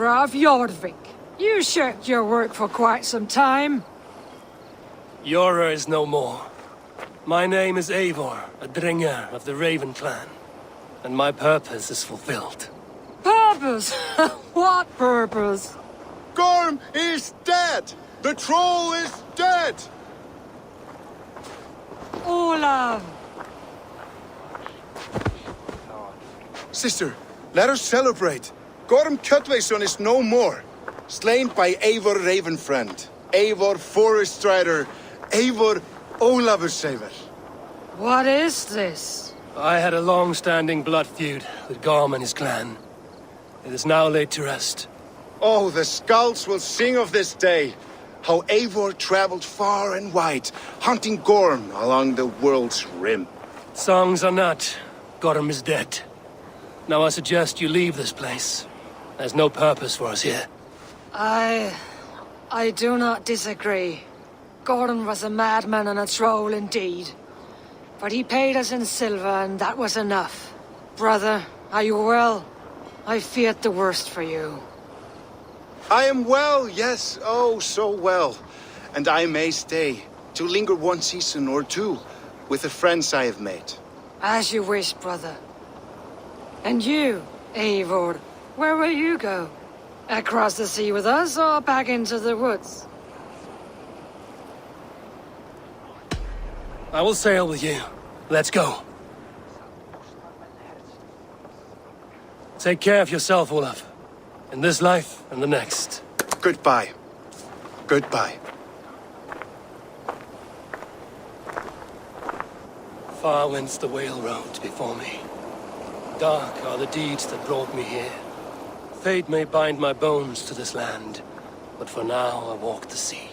Eivor of Jorvik. You shirked your work for quite some time. Eivor is no more. My name is Eivor, a Dringer of the Raven clan. And my purpose is fulfilled. Purpose? What purpose? Gorm is dead! The troll is dead! Olav! Sister, let us celebrate. Gorm Kjötveson is no more. Slain by Eivor Ravenfriend, Eivor Forest Rider, Eivor Ólafursaver. What is this? I had a long-standing blood feud with Gorm and his clan. It is now laid to rest. Oh, the skulls will sing of this day. How Eivor traveled far and wide, hunting Gorm along the world's rim. Songs are not. Gorm is dead. Now I suggest you leave this place. There's no purpose for us here. I do not disagree. Gordon was a madman and a troll indeed. But he paid us in silver and that was enough. Brother, are you well? I feared the worst for you. I am well, yes, oh, so well. And I may stay, to linger one season or two, with the friends I have made. As you wish, brother. And you, Eivor, where will you go? Across the sea with us, or back into the woods? I will sail with you. Let's go. Take care of yourself, Olaf. In this life and the next. Goodbye. Goodbye. Far wends the whale road before me. Dark are the deeds that brought me here. Fate may bind my bones to this land, but for now I walk the sea.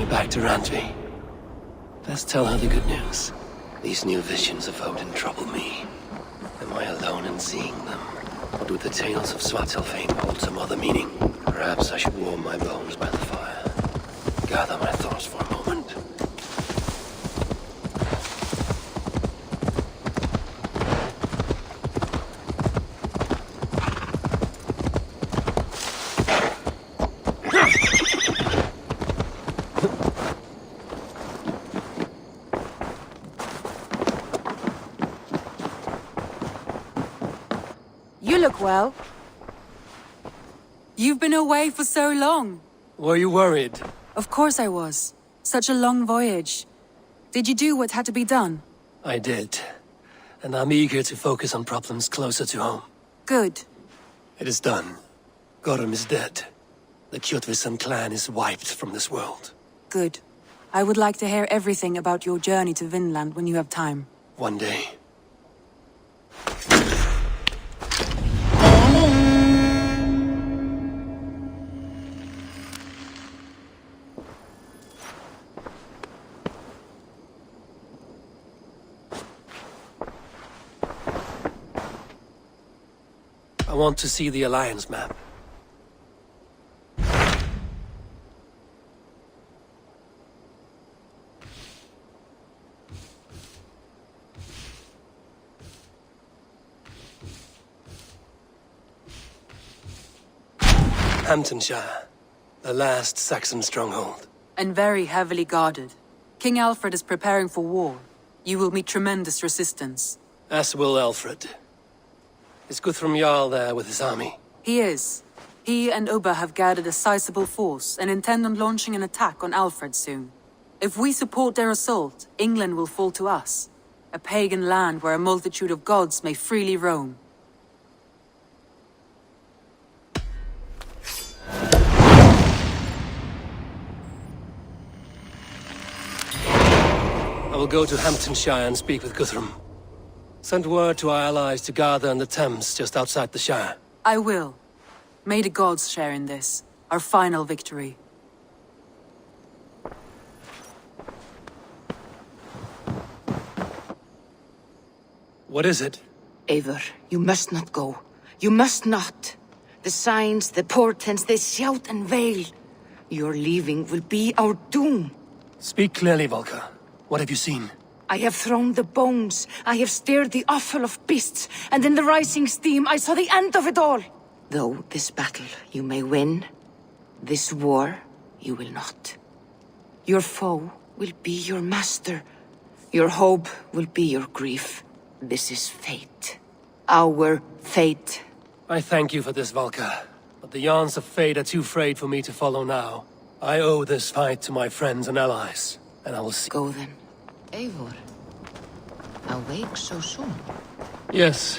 Back to Randvi. Let's tell her the good news. These new visions of Odin trouble me. Am I alone in seeing them? Or do the tales of Svartalfheim hold some other meaning? Perhaps I should warm my bones by the fire. Gather my thoughts for a moment. You look well. You've been away for so long. Were you worried? Of course I was. Such a long voyage. Did you do what had to be done? I did. And I'm eager to focus on problems closer to home. Good. It is done. Gorm is dead. The Kjotveson clan is wiped from this world. Good. I would like to hear everything about your journey to Vinland when you have time. One day. I want to see the Alliance map. Hamptonshire, the last Saxon stronghold. And very heavily guarded. King Alfred is preparing for war. You will meet tremendous resistance. As will Alfred. Is Guthrum Jarl there with his army? He is. He and Ubba have gathered a sizable force and intend on launching an attack on Alfred soon. If we support their assault, England will fall to us. A pagan land where a multitude of gods may freely roam. I will go to Hamptonshire and speak with Guthrum. Send word to our allies to gather on the Thames just outside the Shire. I will. May the gods share in this, our final victory. What is it? Eivor, you must not go. You must not. The signs, the portents, they shout and wail. Your leaving will be our doom. Speak clearly, Volker. What have you seen? I have thrown the bones. I have stirred the offal of beasts. And in the rising steam, I saw the end of it all. Though this battle you may win, this war you will not. Your foe will be your master. Your hope will be your grief. This is fate. Our fate. I thank you for this, Volker. But the yarns of fate are too frayed for me to follow now. I owe this fight to my friends and allies, and I will see— Go then. Eivor, awake so soon? Yes.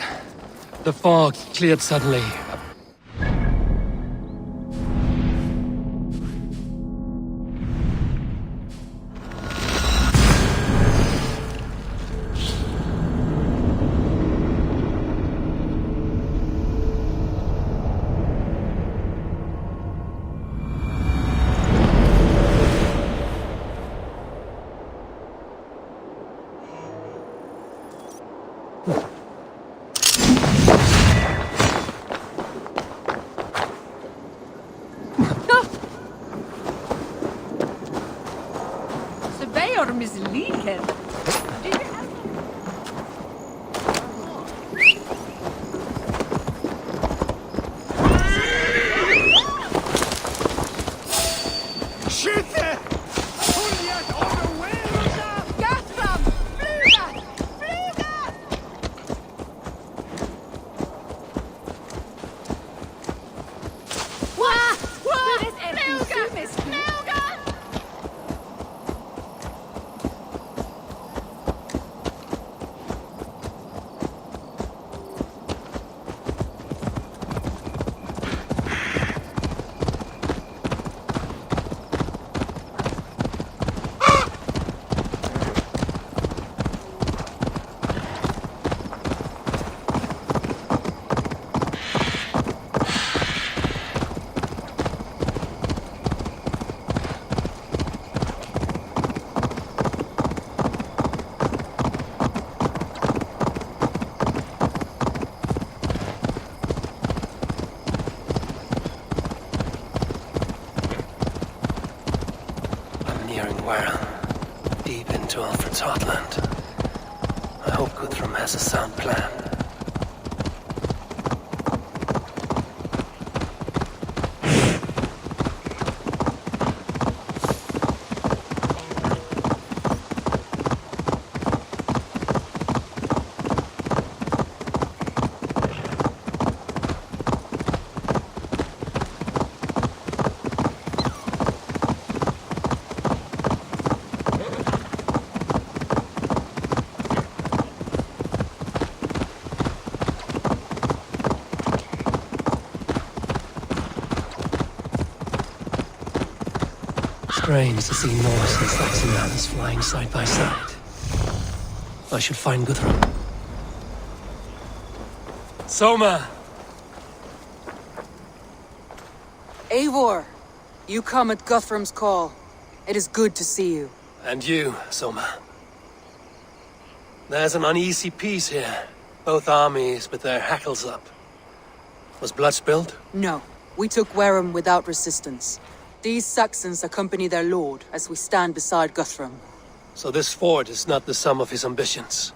The fog cleared suddenly. Deep into Alfred's heartland. I hope Guthrum has a sound plan. Strange to see Norse and Saxon banners flying side by side. I should find Guthrum. Soma! Eivor, you come at Guthrum's call. It is good to see you. And you, Soma. There's an uneasy peace here. Both armies with their hackles up. Was blood spilled? No, we took Wareham without resistance. These Saxons accompany their lord as we stand beside Guthrum. So this fort is not the sum of his ambitions.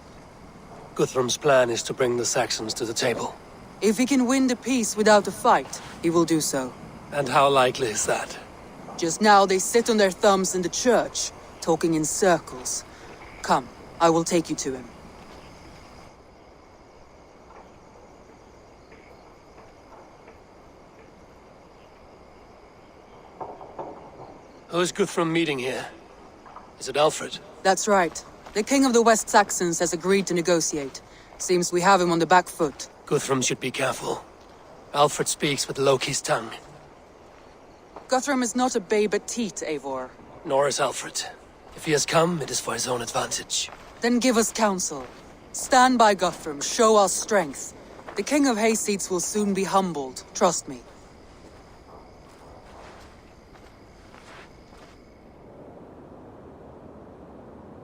Guthrum's plan is to bring the Saxons to the table. If he can win the peace without a fight, he will do so. And how likely is that? Just now they sit on their thumbs in the church, talking in circles. Come, I will take you to him. Who is Guthrum meeting here? Is it Alfred? That's right. The king of the West Saxons has agreed to negotiate. Seems we have him on the back foot. Guthrum should be careful. Alfred speaks with Loki's tongue. Guthrum is not a babe at teat, Eivor. Nor is Alfred. If he has come, it is for his own advantage. Then give us counsel. Stand by Guthrum, show our strength. The king of Hayseeds will soon be humbled, trust me.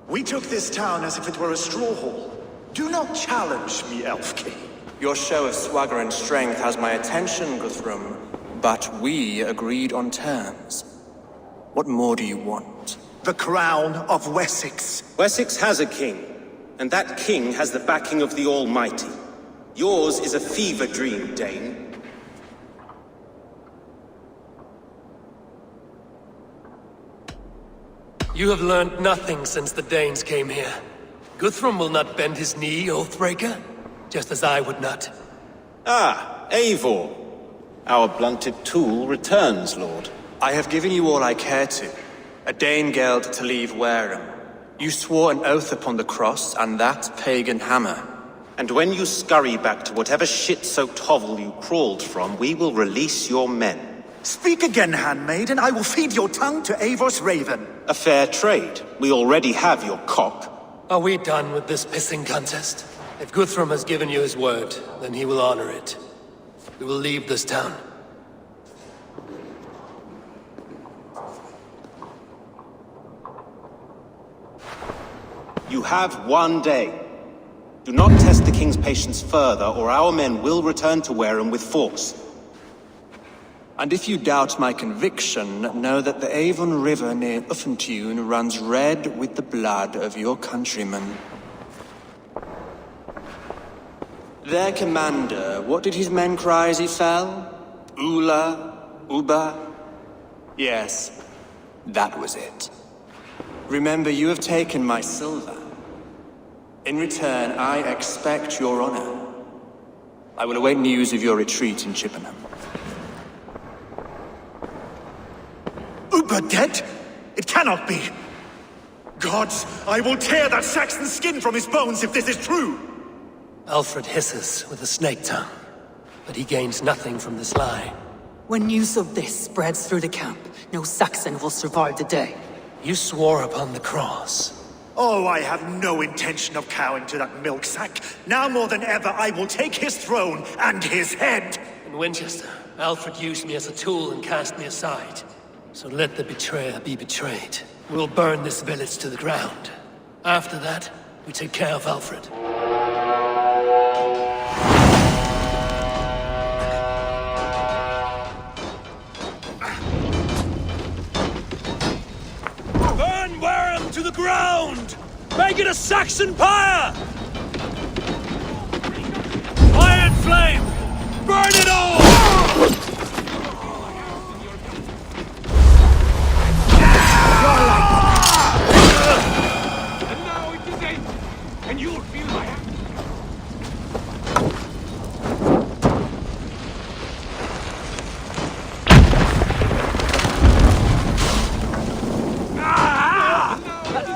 We took this town as if it were a straw hall. Do not challenge me, Elf King. Your show of swagger and strength has my attention, Guthrum. But we agreed on terms. What more do you want? The crown of Wessex. Wessex has a king, and that king has the backing of the Almighty. Yours is a fever dream, Dane. You have learned nothing since the Danes came here. Guthrum will not bend his knee, Oathbreaker, just as I would not. Ah, Eivor. Our blunted tool returns, Lord. I have given you all I care to. A Danegeld to leave Wareham. You swore an oath upon the cross, and that pagan hammer. And when you scurry back to whatever shit-soaked hovel you crawled from, we will release your men. Speak again, handmaid, and I will feed your tongue to Eivor's raven. A fair trade. We already have your cock. Are we done with this pissing contest? If Guthrum has given you his word, then he will honor it. We will leave this town. You have 1 day. Do not test the king's patience further, or our men will return to Wareham with force. And if you doubt my conviction, know that the Avon River near Uffentune runs red with the blood of your countrymen. Their commander, what did his men cry as he fell? Ula? Uba? Yes, that was it. Remember, you have taken my silver. In return, I expect your honor. I will await news of your retreat in Chippenham. Uber dead? It cannot be. Gods, I will tear that Saxon skin from his bones if this is true. Alfred hisses with a snake tongue, but he gains nothing from this lie. When news of this spreads through the camp, no Saxon will survive the day. You swore upon the cross. Oh, I have no intention of cowing to that milk sack. Now more than ever, I will take his throne and his head. In Winchester, Alfred used me as a tool and cast me aside. So let the betrayer be betrayed. We'll burn this village to the ground. After that, we take care of Alfred. Burn Wareham to the ground! Make it a Saxon pyre! Iron flame! Burn it all! And now it is end, and you'll feel my hand.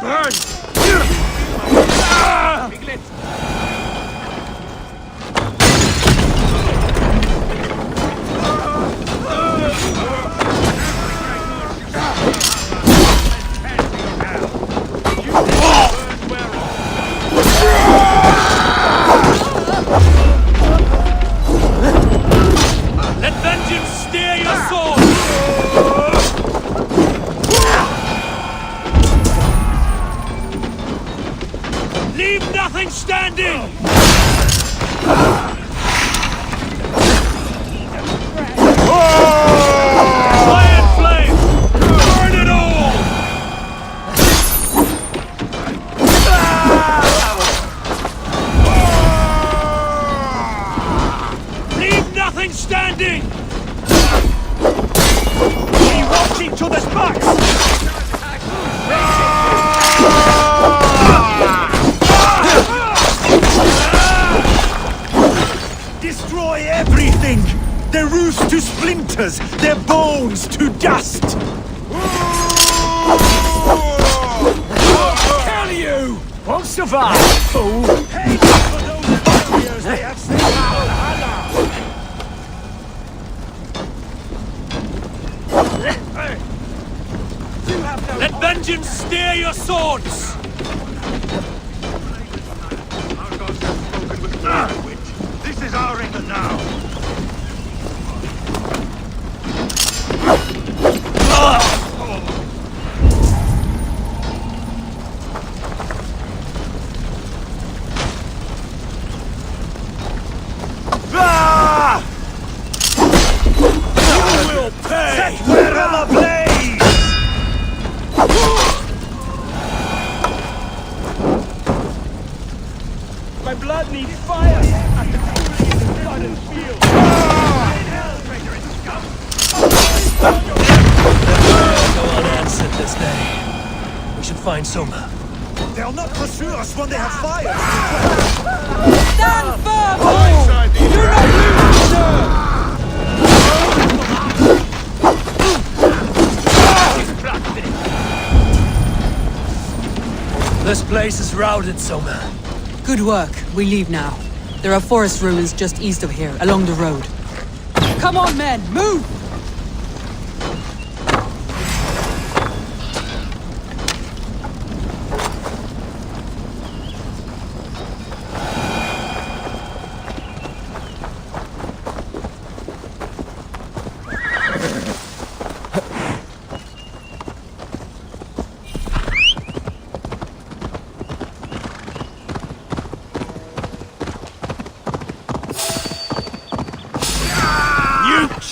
Burn! Piglet. sword! Leave nothing standing! Fire flame! Burn it all! Leave nothing standing! Be watching to the spots! Destroy everything! Their roofs to splinters, their bones to dust! Kill you! Won't survive, fool! Hate for those warriors they have saved Valhalla! Let vengeance steer your swords! This is our England now! You will pay! Set Valhalla ablaze! My blood needs fire! I can feel it in the blood and feel. Go unanswered this day. We should find Soma. They'll not pursue us when they have fire! Stand firm! Do not This place is routed, Soma. Good work. We leave now. There are forest ruins just east of here, along the road. Come on, men! Move!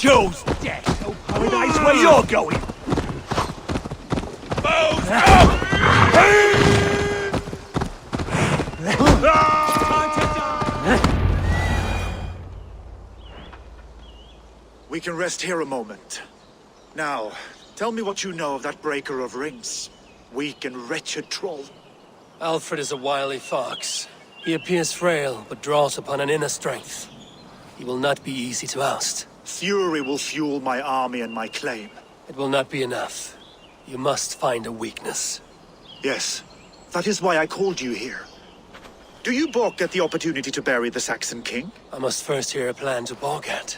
Chose death! No paradise where you're going! We can rest here a moment. Now, tell me what you know of that breaker of rings. Weak and wretched troll. Alfred is a wily fox. He appears frail, but draws upon an inner strength. He will not be easy to oust. Fury will fuel my army and my claim. It will not be enough. You must find a weakness. Yes, that is why I called you here. Do you balk at the opportunity to bury the Saxon king? I must first hear a plan to balk at.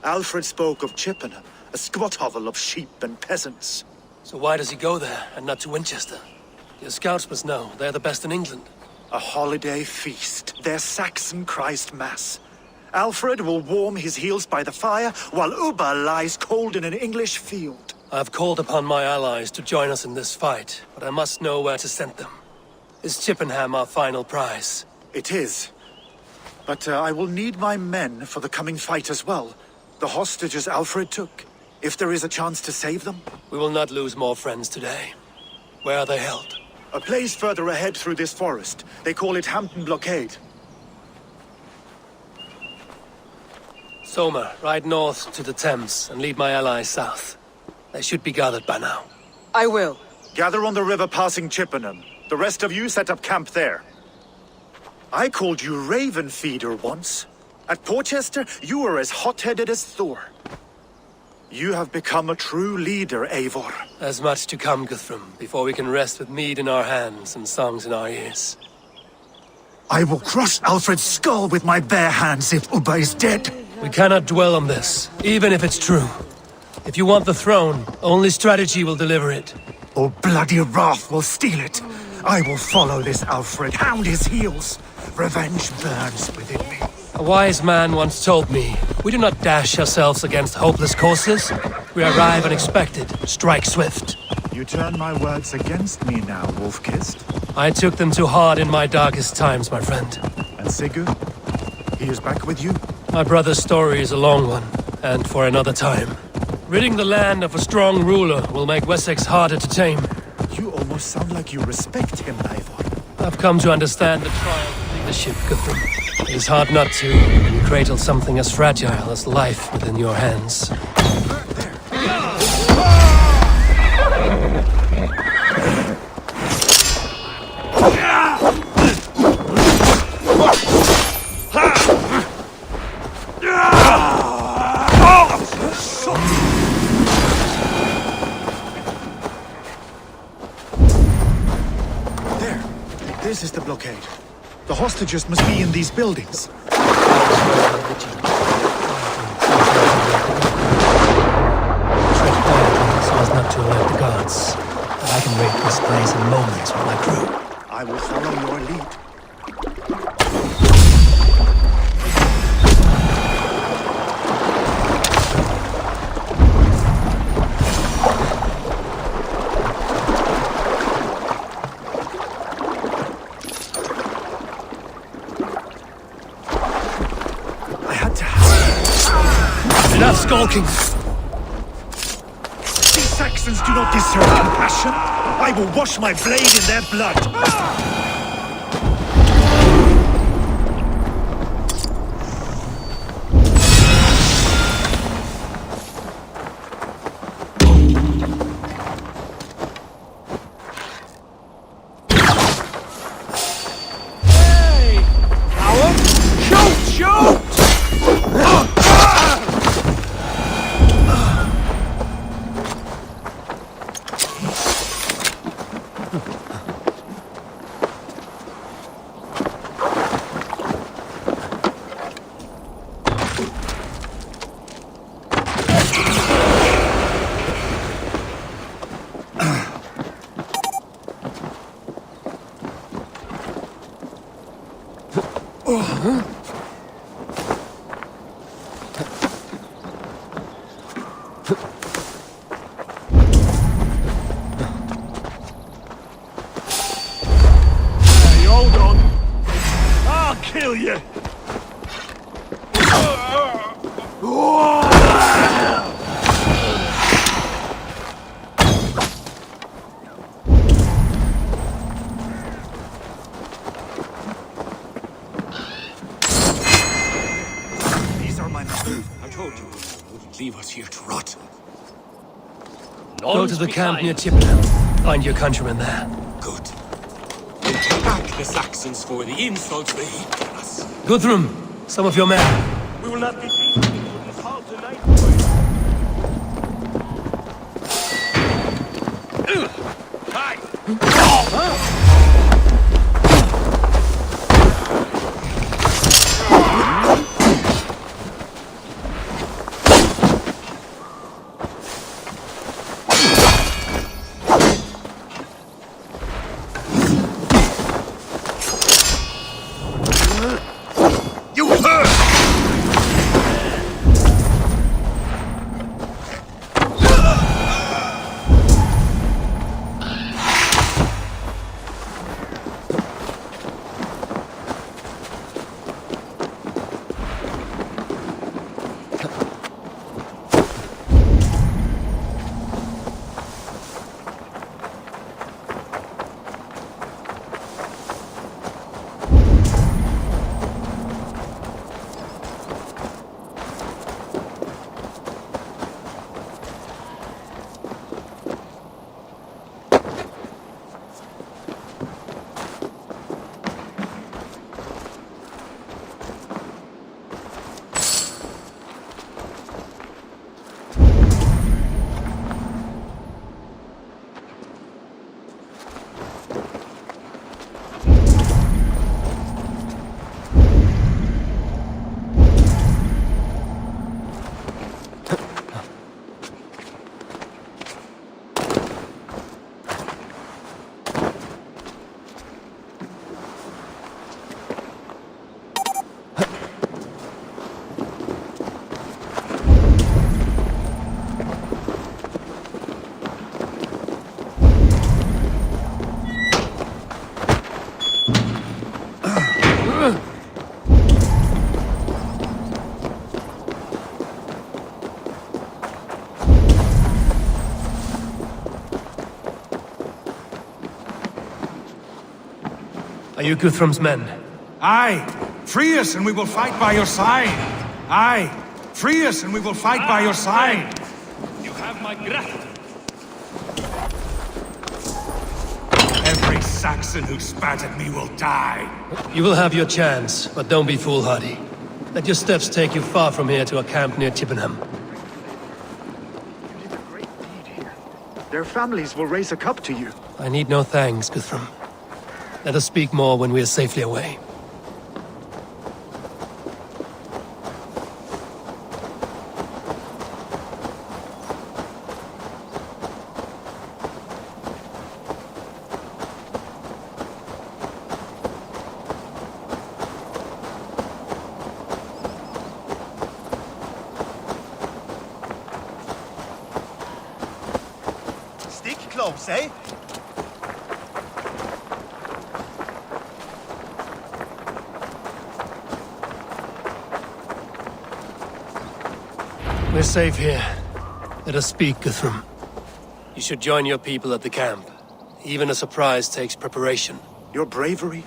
Alfred spoke of Chippenham, a squat hovel of sheep and peasants. So why does he go there, and not to Winchester? Your scouts must know, they're the best in England. A holiday feast, their Saxon Christ Mass. Alfred will warm his heels by the fire, while Ubba lies cold in an English field. I've called upon my allies to join us in this fight, but I must know where to send them. Is Chippenham our final prize? It is. But I will need my men for the coming fight as well. The hostages Alfred took. If there is a chance to save them. We will not lose more friends today. Where are they held? A place further ahead through this forest. They call it Hampton Blockade. Soma, ride north to the Thames and lead my allies south. They should be gathered by now. I will. Gather on the river passing Chippenham. The rest of you set up camp there. I called you Raven Feeder once. At Porchester, you were as hot-headed as Thor. You have become a true leader, Eivor. There's much to come, Guthrum, before we can rest with mead in our hands and songs in our ears. I will crush Alfred's skull with my bare hands if Ubba is dead. We cannot dwell on this, even if it's true. If you want the throne, only strategy will deliver it. Or bloody wrath will steal it. I will follow this Alfred, hound his heels. Revenge burns within me. A wise man once told me, We do not dash ourselves against hopeless courses. We arrive unexpected, strike swift. You turn my words against me now, Wolf-Kissed. I took them too hard in my darkest times, my friend. And Sigurd? He is back with you? My brother's story is a long one, and for another time. Ridding the land of a strong ruler will make Wessex harder to tame. You almost sound like you respect him, Eivor. I've come to understand the trial of leadership, Guthrum. It is hard not to, when you cradle something as fragile as life within your hands. This is the blockade. The hostages must be in these buildings. So as not to alert the guards. But I can raid this place in moments with my crew. I will follow your lead. Enough skulking! These Saxons do not deserve compassion. I will wash my blade in their blood. Hey, hold on. I'll kill you. These are my men. I told you, wouldn't leave us here to rot. Go to the camp near Chippenham. Find your countrymen there. Good. We'll pay back the Saxons for the insults they heaped on us. Guthrum, some of your men. We will not be beaten for this hall tonight. Hi! you Guthrum's men? Aye. Free us and we will fight by your side. Aye. Free us and we will fight by your side. You have my gratitude. Every Saxon who spat at me will die. You will have your chance, but don't be foolhardy. Let your steps take you far from here to a camp near Chippenham. You did a great deed here. Their families will raise a cup to you. I need no thanks, Guthrum. Let us speak more when we are safely away. Stick close, eh? We're safe here. Let us speak, Guthrum. You should join your people at the camp. Even a surprise takes preparation. Your bravery,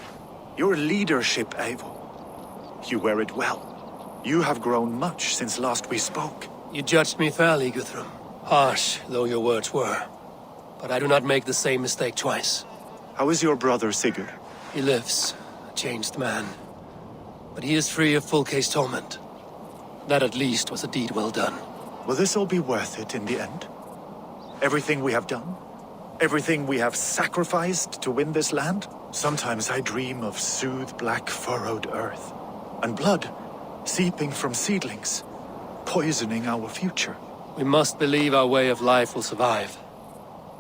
your leadership, Eivor. You wear it well. You have grown much since last we spoke. You judged me fairly, Guthrum. Harsh though your words were. But I do not make the same mistake twice. How is your brother Sigurd? He lives, a changed man. But he is free of full case torment. That at least was a deed well done. Will this all be worth it in the end? Everything we have done? Everything we have sacrificed to win this land? Sometimes I dream of soothed black furrowed earth. And blood seeping from seedlings, poisoning our future. We must believe our way of life will survive.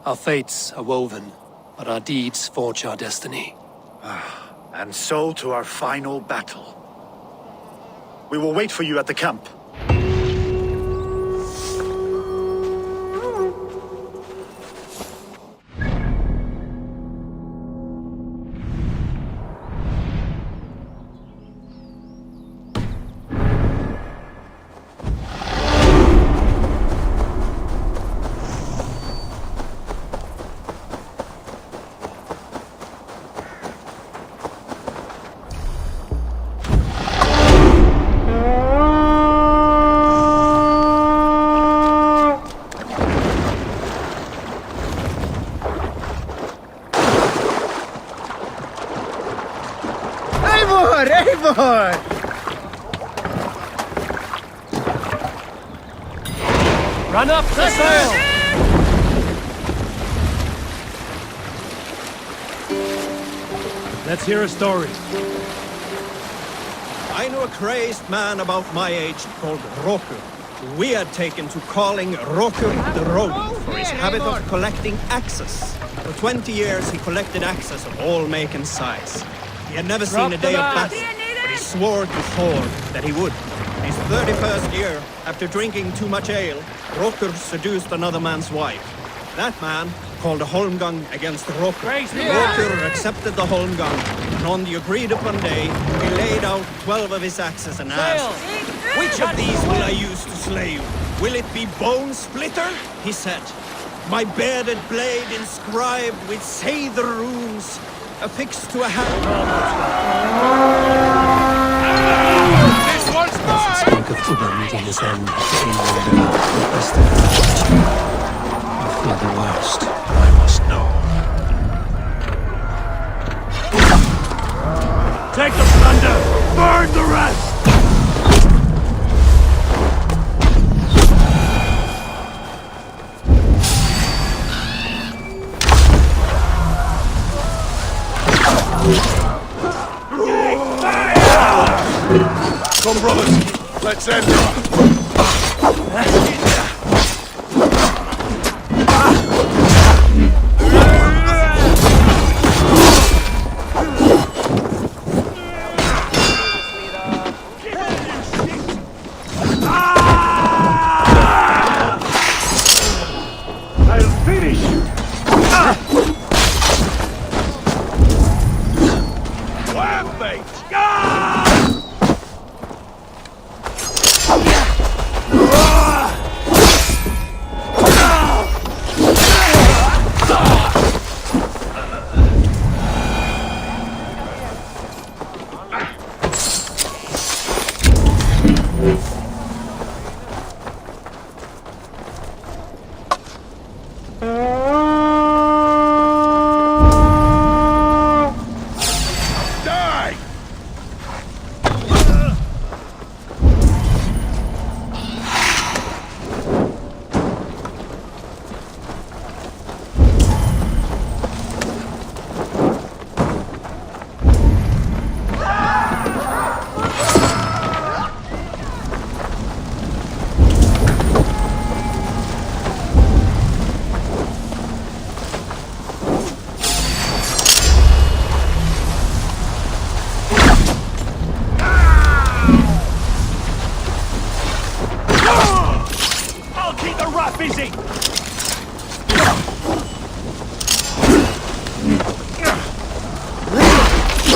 Our fates are woven, but our deeds forge our destiny. And so to our final battle. We will wait for you at the camp. Eivor! Run up the sail! Let's hear a story. I know a crazed man about my age called Roku. We had taken to calling Roku the Rogue for his habit of collecting axes. For 20 years he collected axes of all make and size. He had never seen a day of battle, but he swore to Thor that he would. In his 31st year, after drinking too much ale, Roku seduced another man's wife. That man called a holmgang against Roku. Roku accepted the holmgang, and on the agreed-upon day, he laid out 12 of his axes and asked, "Which of these will I use to slay you? Will it be Bone Splitter?" he said. "My bearded blade inscribed with say the runes, affixed to a hand." This one's mine! Spoke of Uber meeting his end in England, requested I fear the worst. I must know. Take the plunder! Burn the rest! Come, brothers, let's end it. I'll finish you! Wham, mate! busy!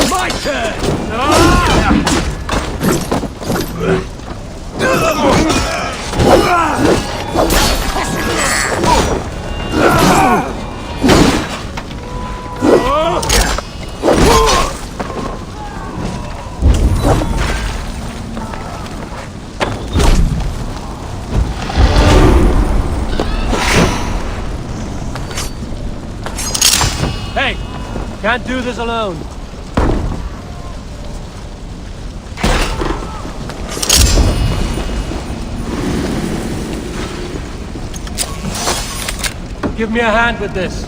My turn! Hey! Can't do this alone. Give me a hand with this.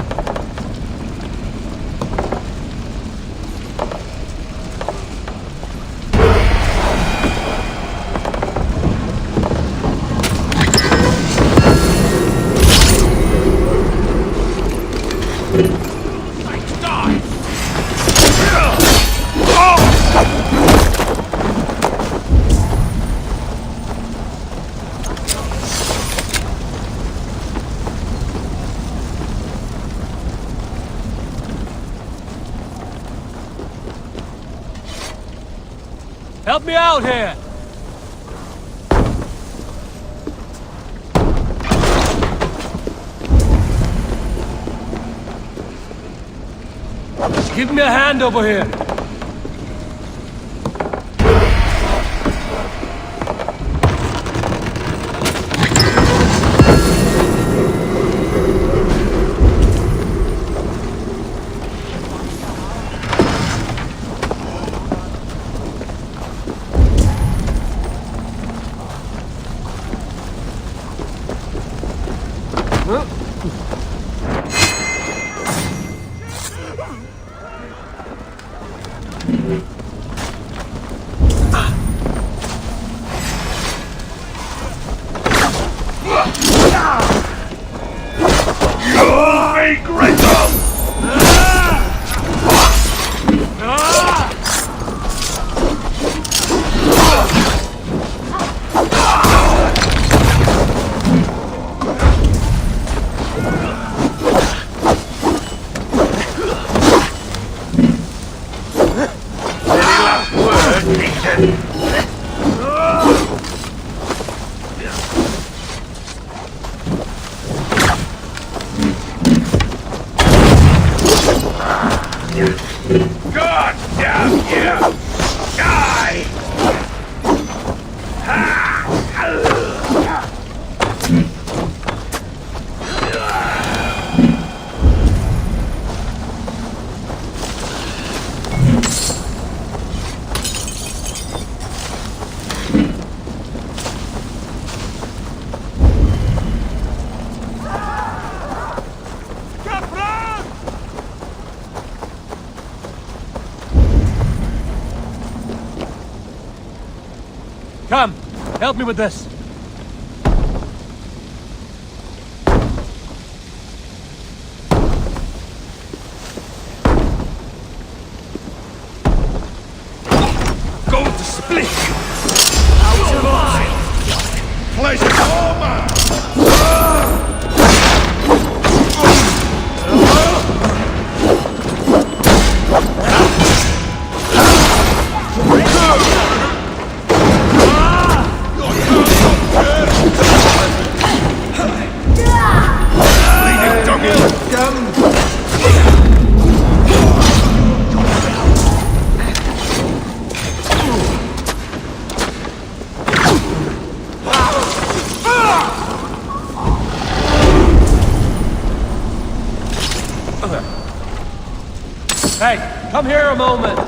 Help me out here! Give me a hand over here! God damn you! Die! Come, help me with this. Going to split you! Out of line! Pleasure's all mine! Hey, come here a moment.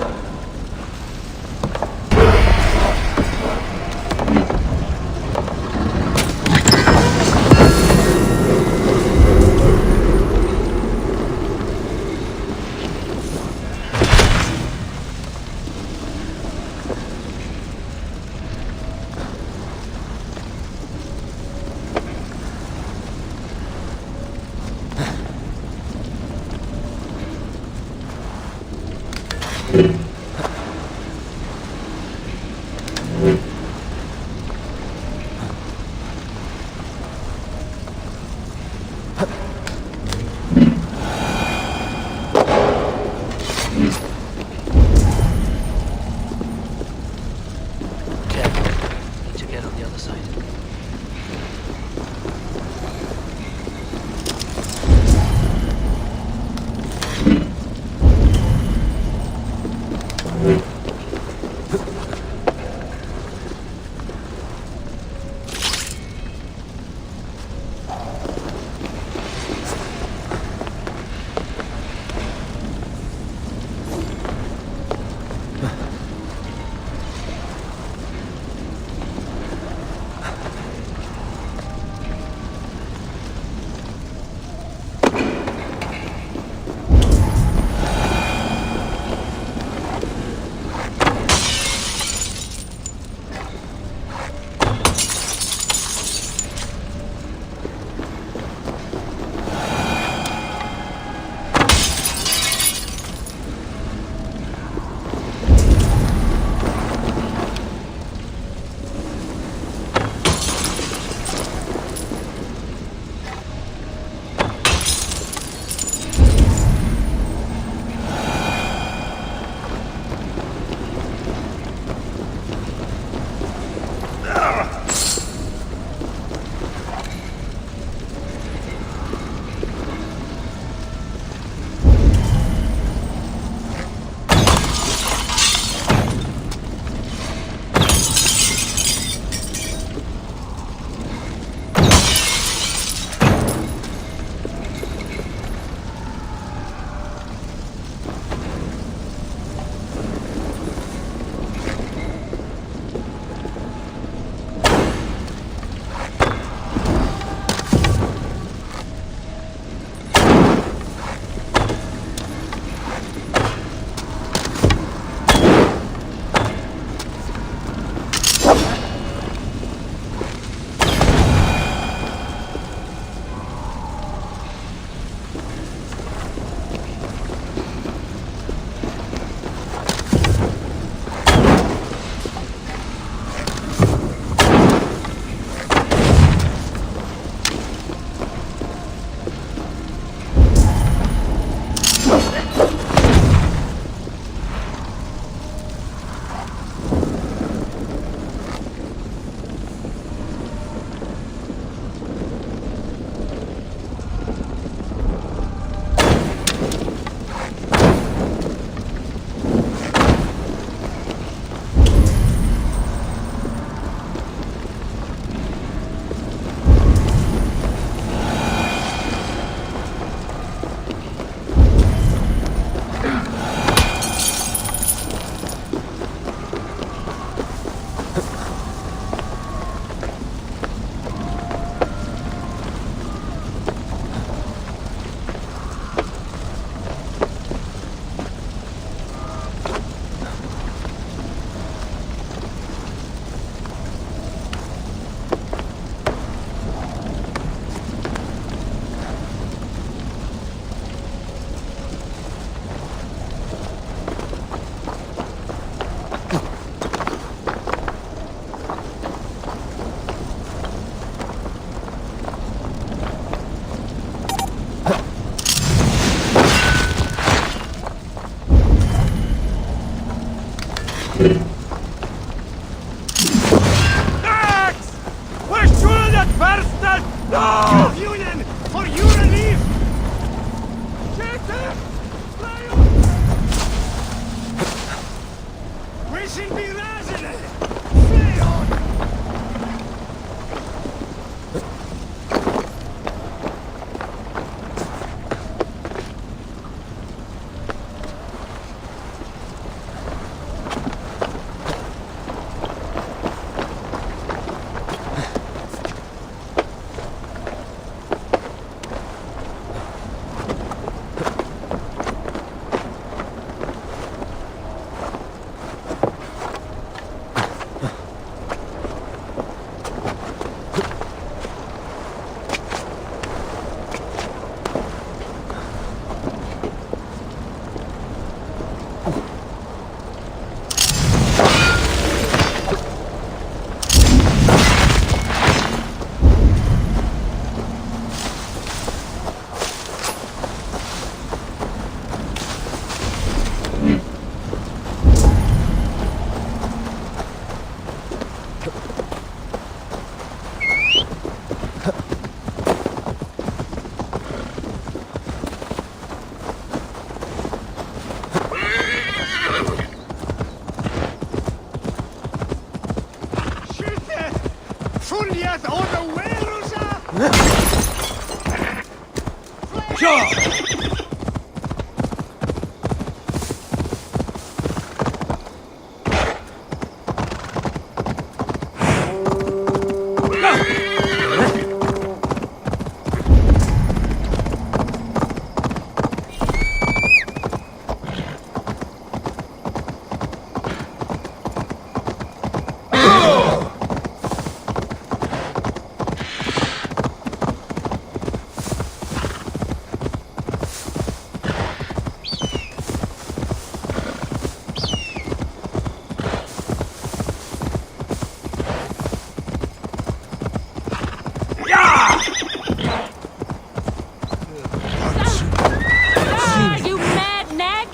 You mad nag?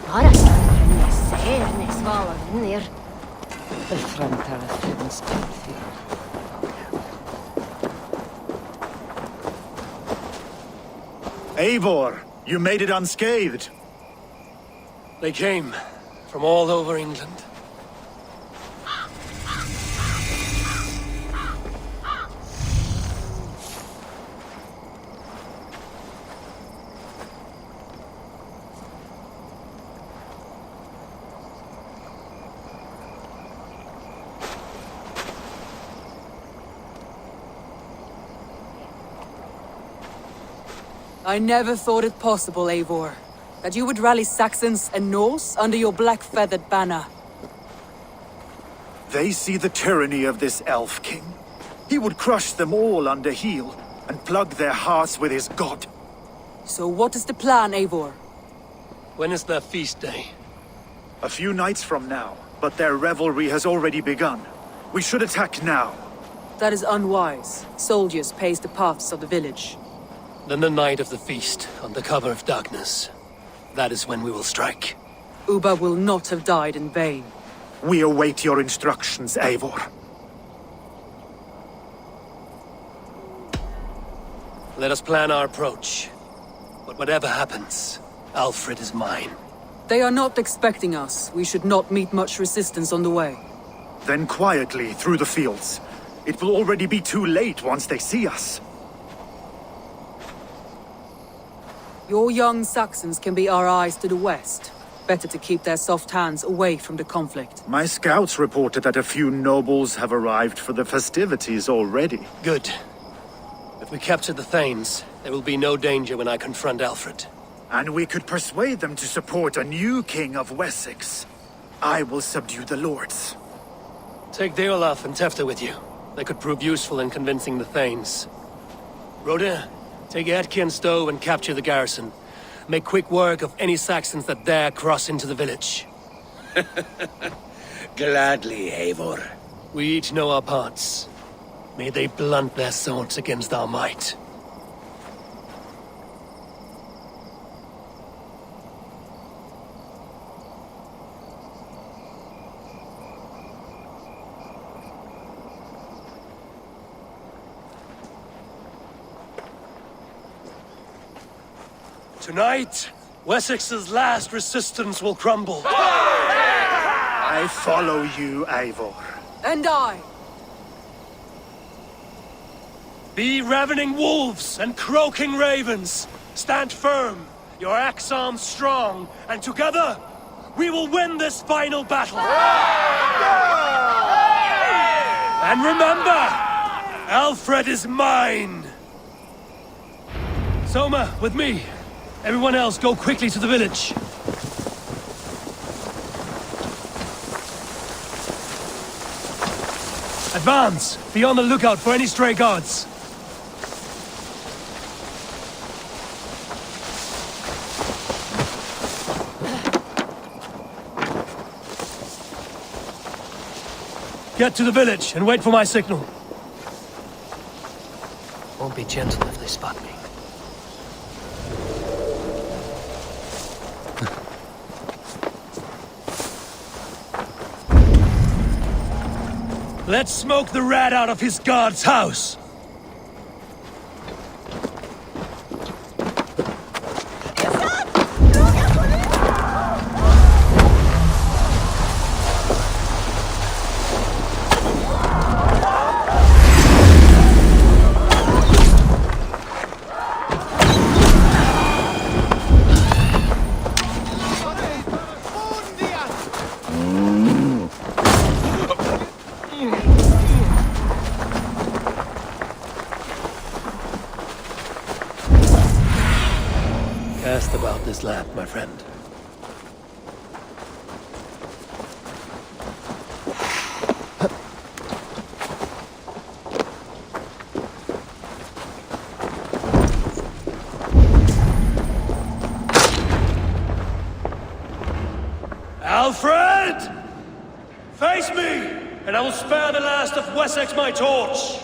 Bara ni ser ni svala ner. Eivor, you made it unscathed. They came from all over England. I never thought it possible, Eivor, that you would rally Saxons and Norse under your black-feathered banner. They see the tyranny of this elf king. He would crush them all under heel and plug their hearts with his god. So what is the plan, Eivor? When is their feast day? A few nights from now, but their revelry has already begun. We should attack now. That is unwise. Soldiers pace the paths of the village. Then the night of the feast, under cover of darkness. That is when we will strike. Ubba will not have died in vain. We await your instructions, Eivor. Let us plan our approach. But whatever happens, Alfred is mine. They are not expecting us. We should not meet much resistance on the way. Then quietly through the fields. It will already be too late once they see us. Your young Saxons can be our eyes to the west. Better to keep their soft hands away from the conflict. My scouts reported that a few nobles have arrived for the festivities already. Good. If we capture the Thanes, there will be no danger when I confront Alfred. And we could persuade them to support a new king of Wessex. I will subdue the lords. Take Deolaf and Tefta with you. They could prove useful in convincing the Thanes. Rhoda, take Edki and Stowe and capture the garrison. Make quick work of any Saxons that dare cross into the village. Gladly, Eivor. We each know our parts. May they blunt their swords against our might. Tonight, Wessex's last resistance will crumble. I follow you, Eivor. And I! Be ravening wolves and croaking ravens. Stand firm, your axe arms strong, and together, we will win this final battle. And remember, Alfred is mine. Soma, with me. Everyone else, go quickly to the village. Advance! Be on the lookout for any stray guards. Get to the village and wait for my signal. Won't be gentle if they spot me. Let's smoke the rat out of his guard's house! Cast about this land, my friend. Alfred! Face me, and I will spare the last of Wessex my torch!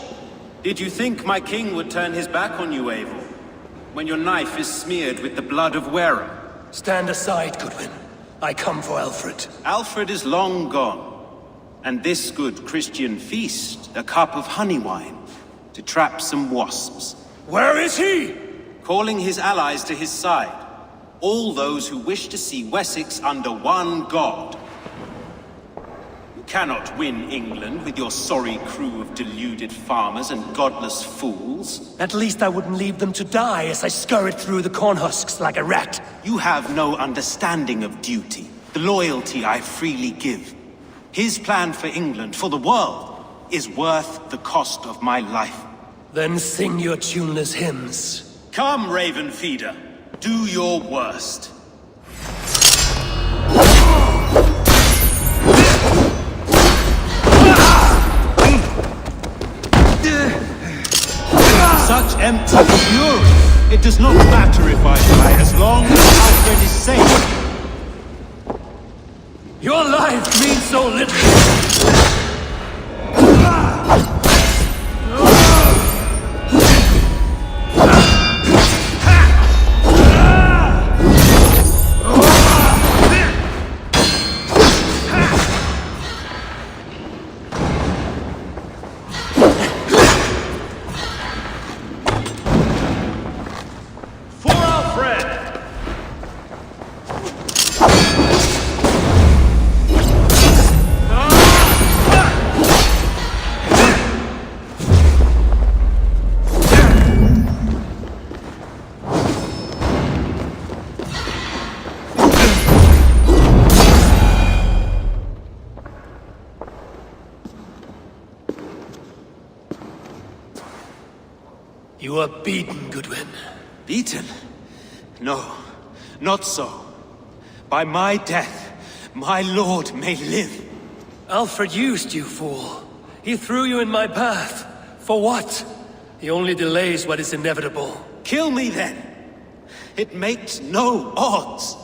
Did you think my king would turn his back on you, Eivor? When your knife is smeared with the blood of Wearer? Stand aside, Goodwin. I come for Alfred. Alfred is long gone. And this good Christian feast, a cup of honey wine, to trap some wasps. Where is he? Calling his allies to his side. All those who wish to see Wessex under one god. You cannot win England with your sorry crew of deluded farmers and godless fools. At least I wouldn't leave them to die as I scurried through the corn husks like a rat. You have no understanding of duty, the loyalty I freely give. His plan for England, for the world, is worth the cost of my life. Then sing your tuneless hymns. Come, Raven Feeder. Do your worst. Such empty fury! It does not matter if I die, as long as Alfred is safe. Your life means so little! You are beaten, Goodwin. Beaten? No, not so. By my death, my lord may live. Alfred used you, fool. He threw you in my path. For what? He only delays what is inevitable. Kill me then. It makes no odds.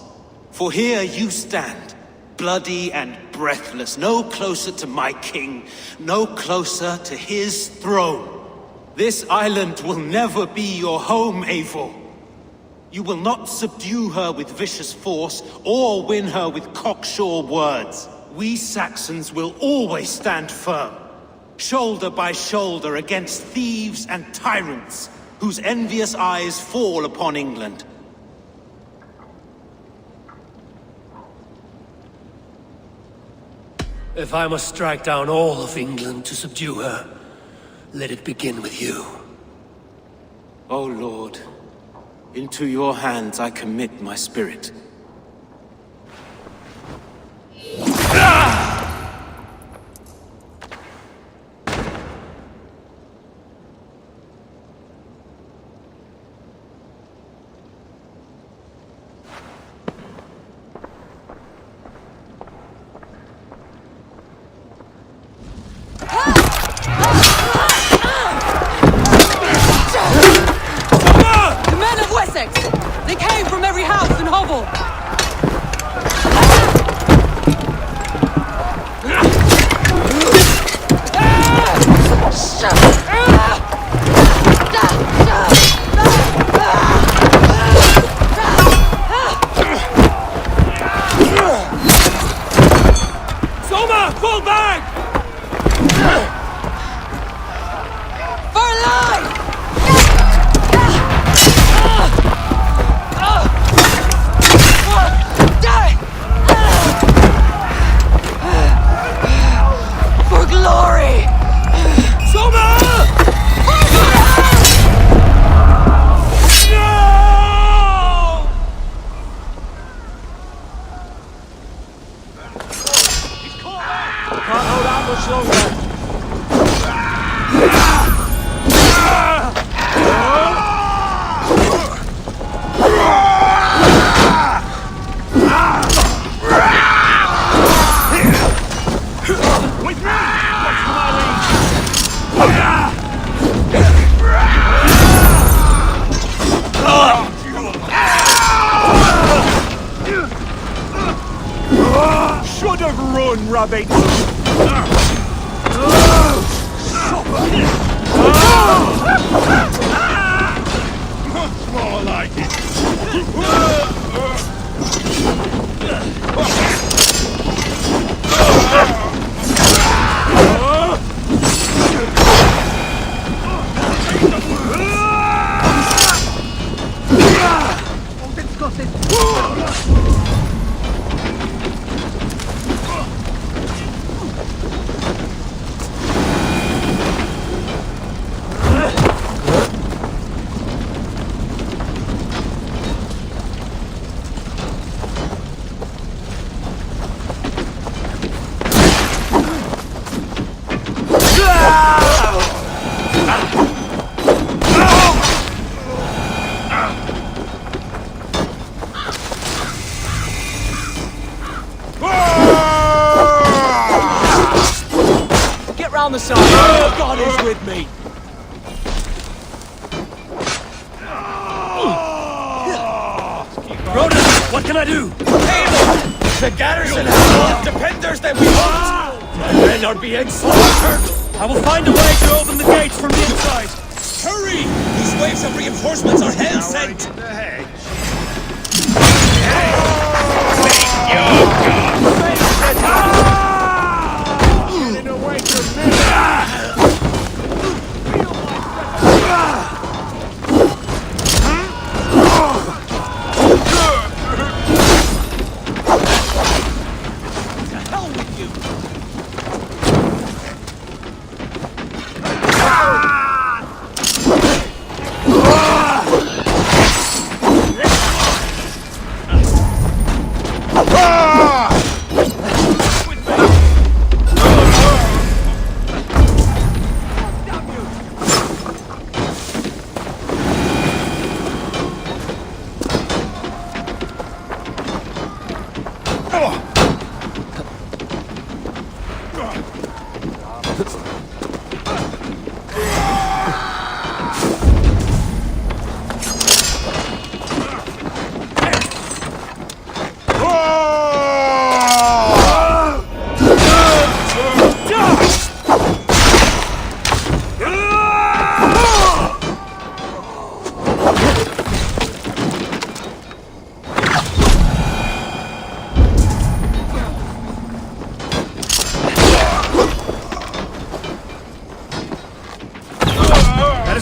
For here you stand, bloody and breathless, no closer to my king, no closer to his throne. This island will never be your home, Eivor. You will not subdue her with vicious force, or win her with cocksure words. We Saxons will always stand firm, shoulder by shoulder against thieves and tyrants, whose envious eyes fall upon England. If I must strike down all of England to subdue her, let it begin with you. O Lord, into your hands I commit my spirit. They came from every house and hovel! Soma, fall back! For life! For glory! Soma! rabbit! Much more like it. On the side. Oh, God is with me. Ronan, what can I do? The garrison has more defenders than we want! My men are being slaughtered! I will find a way to open the gates from the inside. Hurry! These waves of reinforcements are hell sent! Getting away from me!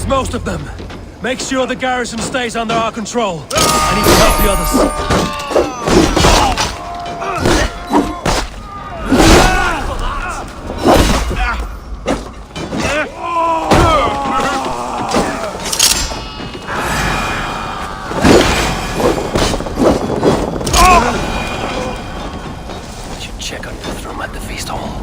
Most of them. Make sure the garrison stays under our control. I need to help the others. I should check on Guthrum at the feast hall.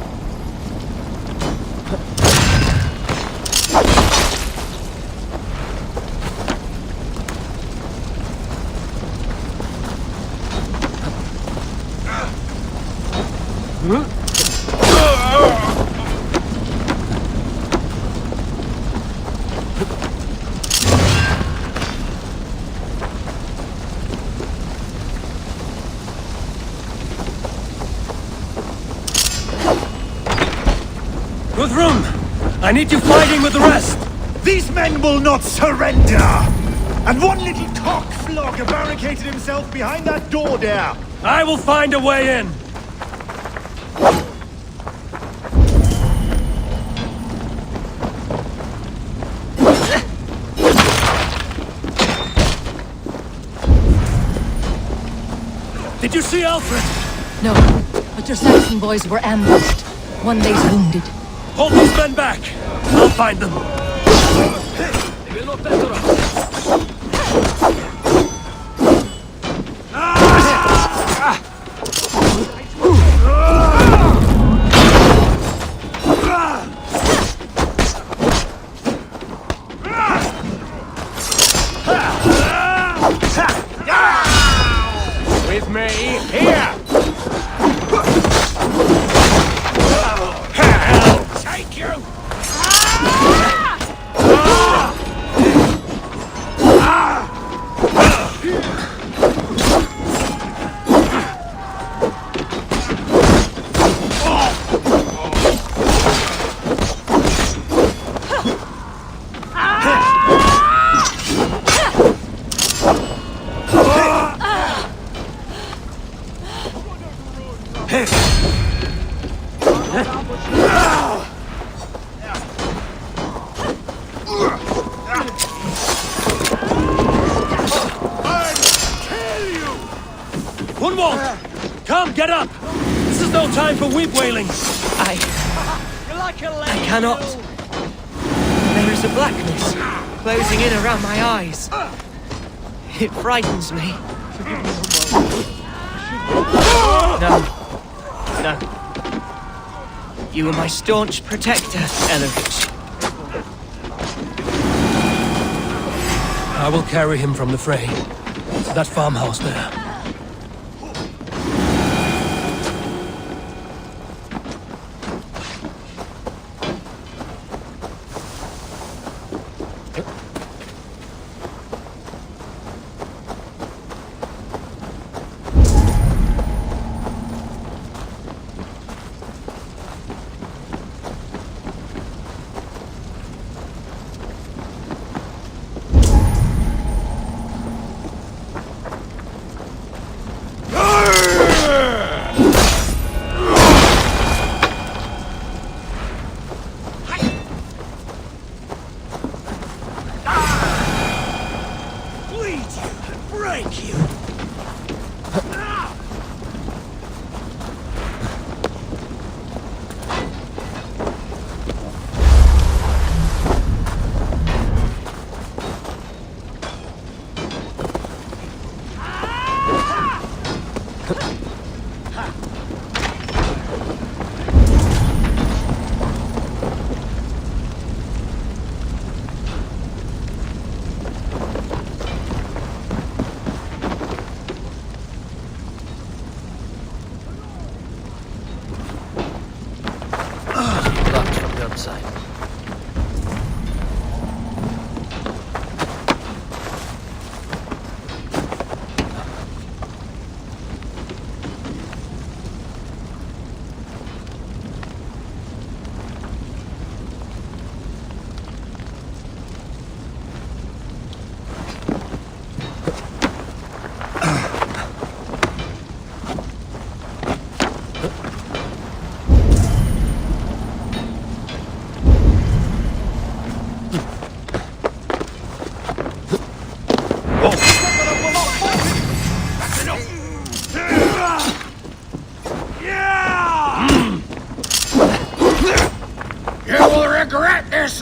Guthrum! I need you fighting with the rest! These men will not surrender! And one little cockflogger barricaded himself behind that door there! I will find a way in! Did you see Alfred? No, but your Saxon boys were ambushed. One day's wounded. Hold these men back! I'll find them! With me, here! Take you! Come, get up! This is no time for weep wailing! I cannot. There is a blackness closing in around my eyes. It frightens me. No. You were my staunch protector, Elovich. I will carry him from the fray to that farmhouse there.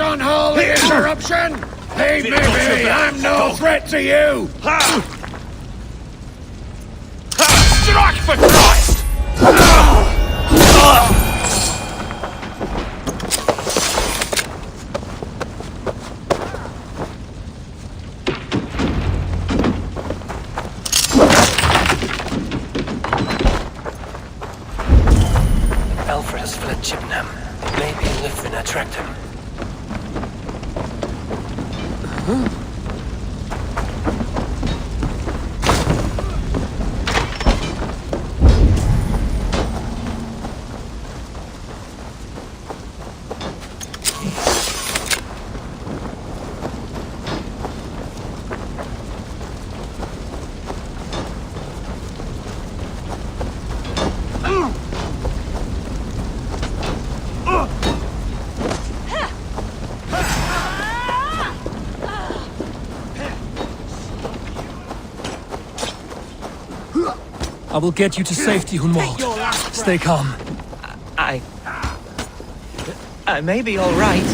Unholy interruption! Leave me be! I'm no threat to you! Strike for Christ! Alfred has fled Chippenham. Maybe Lythrin tracked him. I will get you to safety, Hunwald. Stay calm. I may be all right.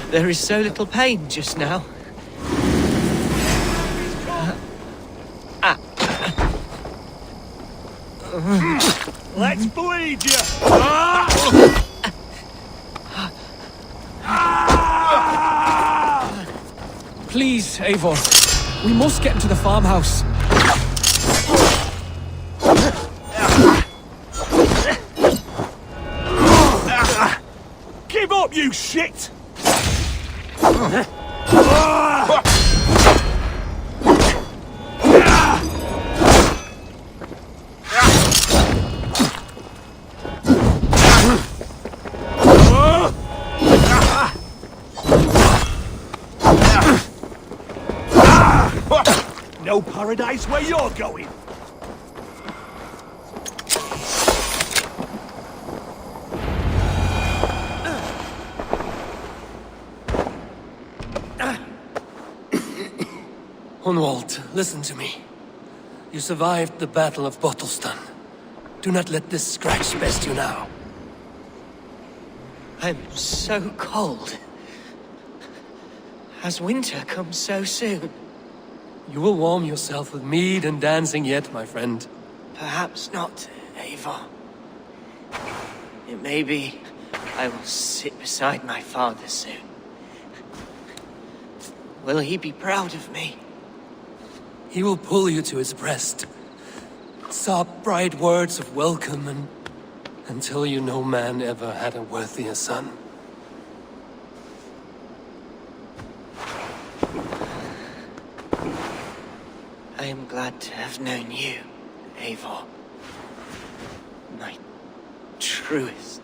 There is so little pain just now. Let's bleed you! Please, Eivor. We must get into the farmhouse. Give up, you shit! No paradise where you're going! Hunwald, listen to me. You survived the Battle of Bottleston. Do not let this scratch best you now. I'm so cold. Has winter come so soon? You will warm yourself with mead and dancing yet, my friend. Perhaps not, Eivor. It may be I will sit beside my father soon. Will he be proud of me? He will pull you to his breast. Sob bright words of welcome and until you no man ever had a worthier son. I am glad to have known you, Eivor. My truest.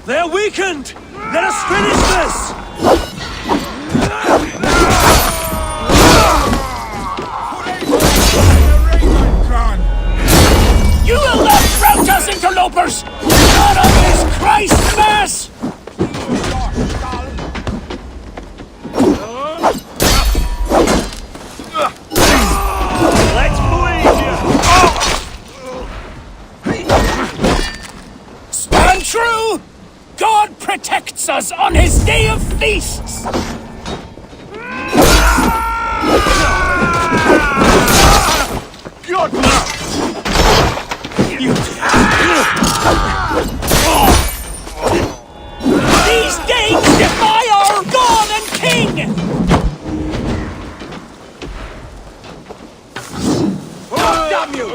They're weakened! Let us finish this! You will not rout us, interlopers! Not on this Christ mass! Let's bleed you! Stand true! God protects us on his day of feasts! God! These Danes defy our God and King! Oh, damn you!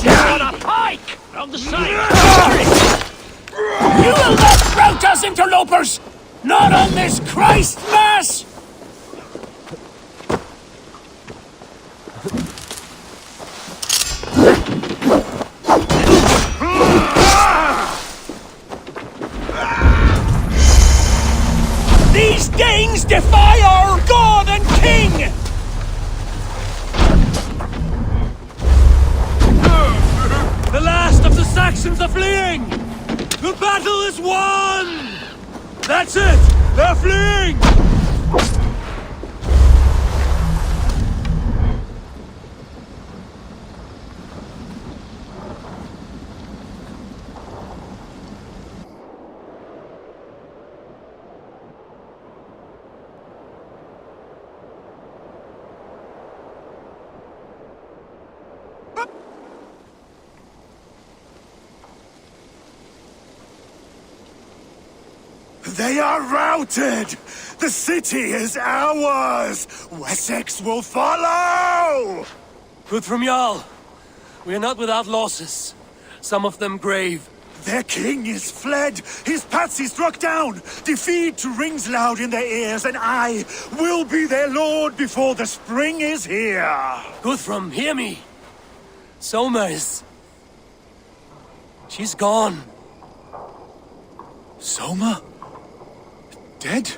On a pike! On the side! You will not rout us, interlopers! Not on this Christ mass! These Danes defy our God and King! The last of the Saxons are fleeing! The battle is won! That's it! They're fleeing! They are routed! The city is ours! Wessex will follow! Good from Jarl. We are not without losses. Some of them grave. Their king is fled! His patsy struck down! Defeat rings loud in their ears, and I will be their lord before the spring is here! Guthrum, hear me! Soma is... she's gone. Soma? Dead?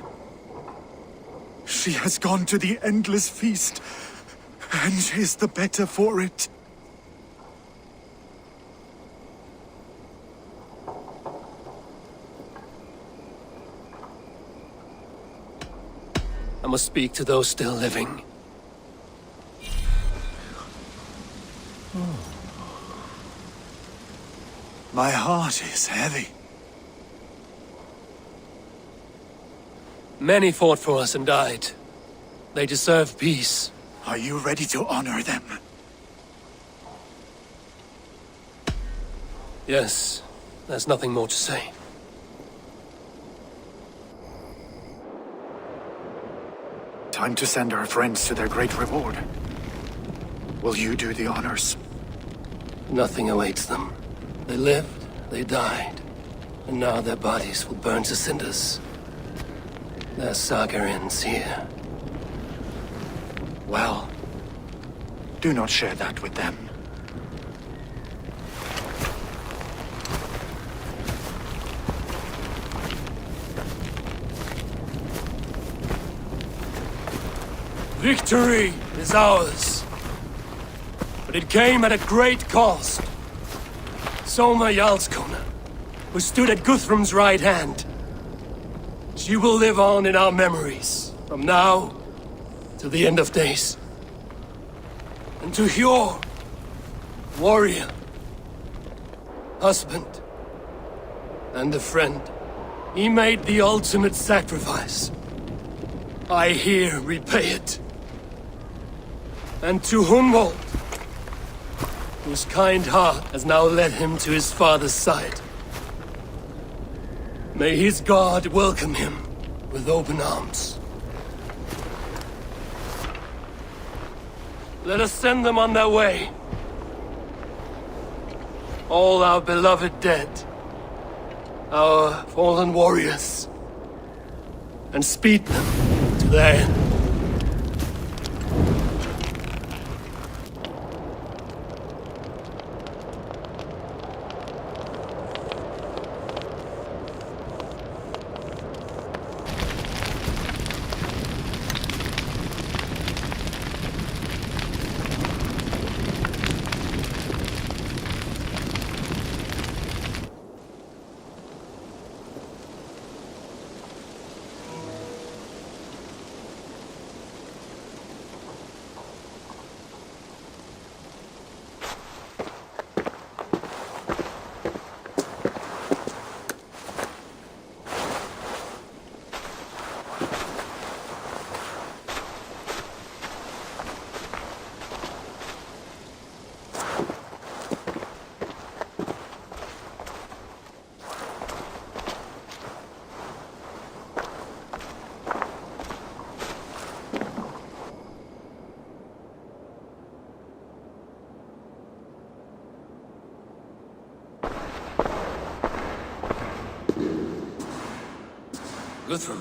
She has gone to the endless feast, and is the better for it. I must speak to those still living. My heart is heavy. Many fought for us and died. They deserve peace. Are you ready to honor them? Yes, there's nothing more to say. Time to send our friends to their great reward. Will you do the honors? Nothing awaits them. They lived, they died. And now their bodies will burn to cinders. Their saga ends here. Well, do not share that with them. Victory is ours. But it came at a great cost. Soma Jarlskona, who stood at Guthrum's right hand. She will live on in our memories, from now to the end of days. And to Hjor, warrior, husband, and a friend, he made the ultimate sacrifice. I here repay it. And to Hunwald, whose kind heart has now led him to his father's side. May his god welcome him with open arms. Let us send them on their way. All our beloved dead, our fallen warriors, and speed them to their end. Guthrum.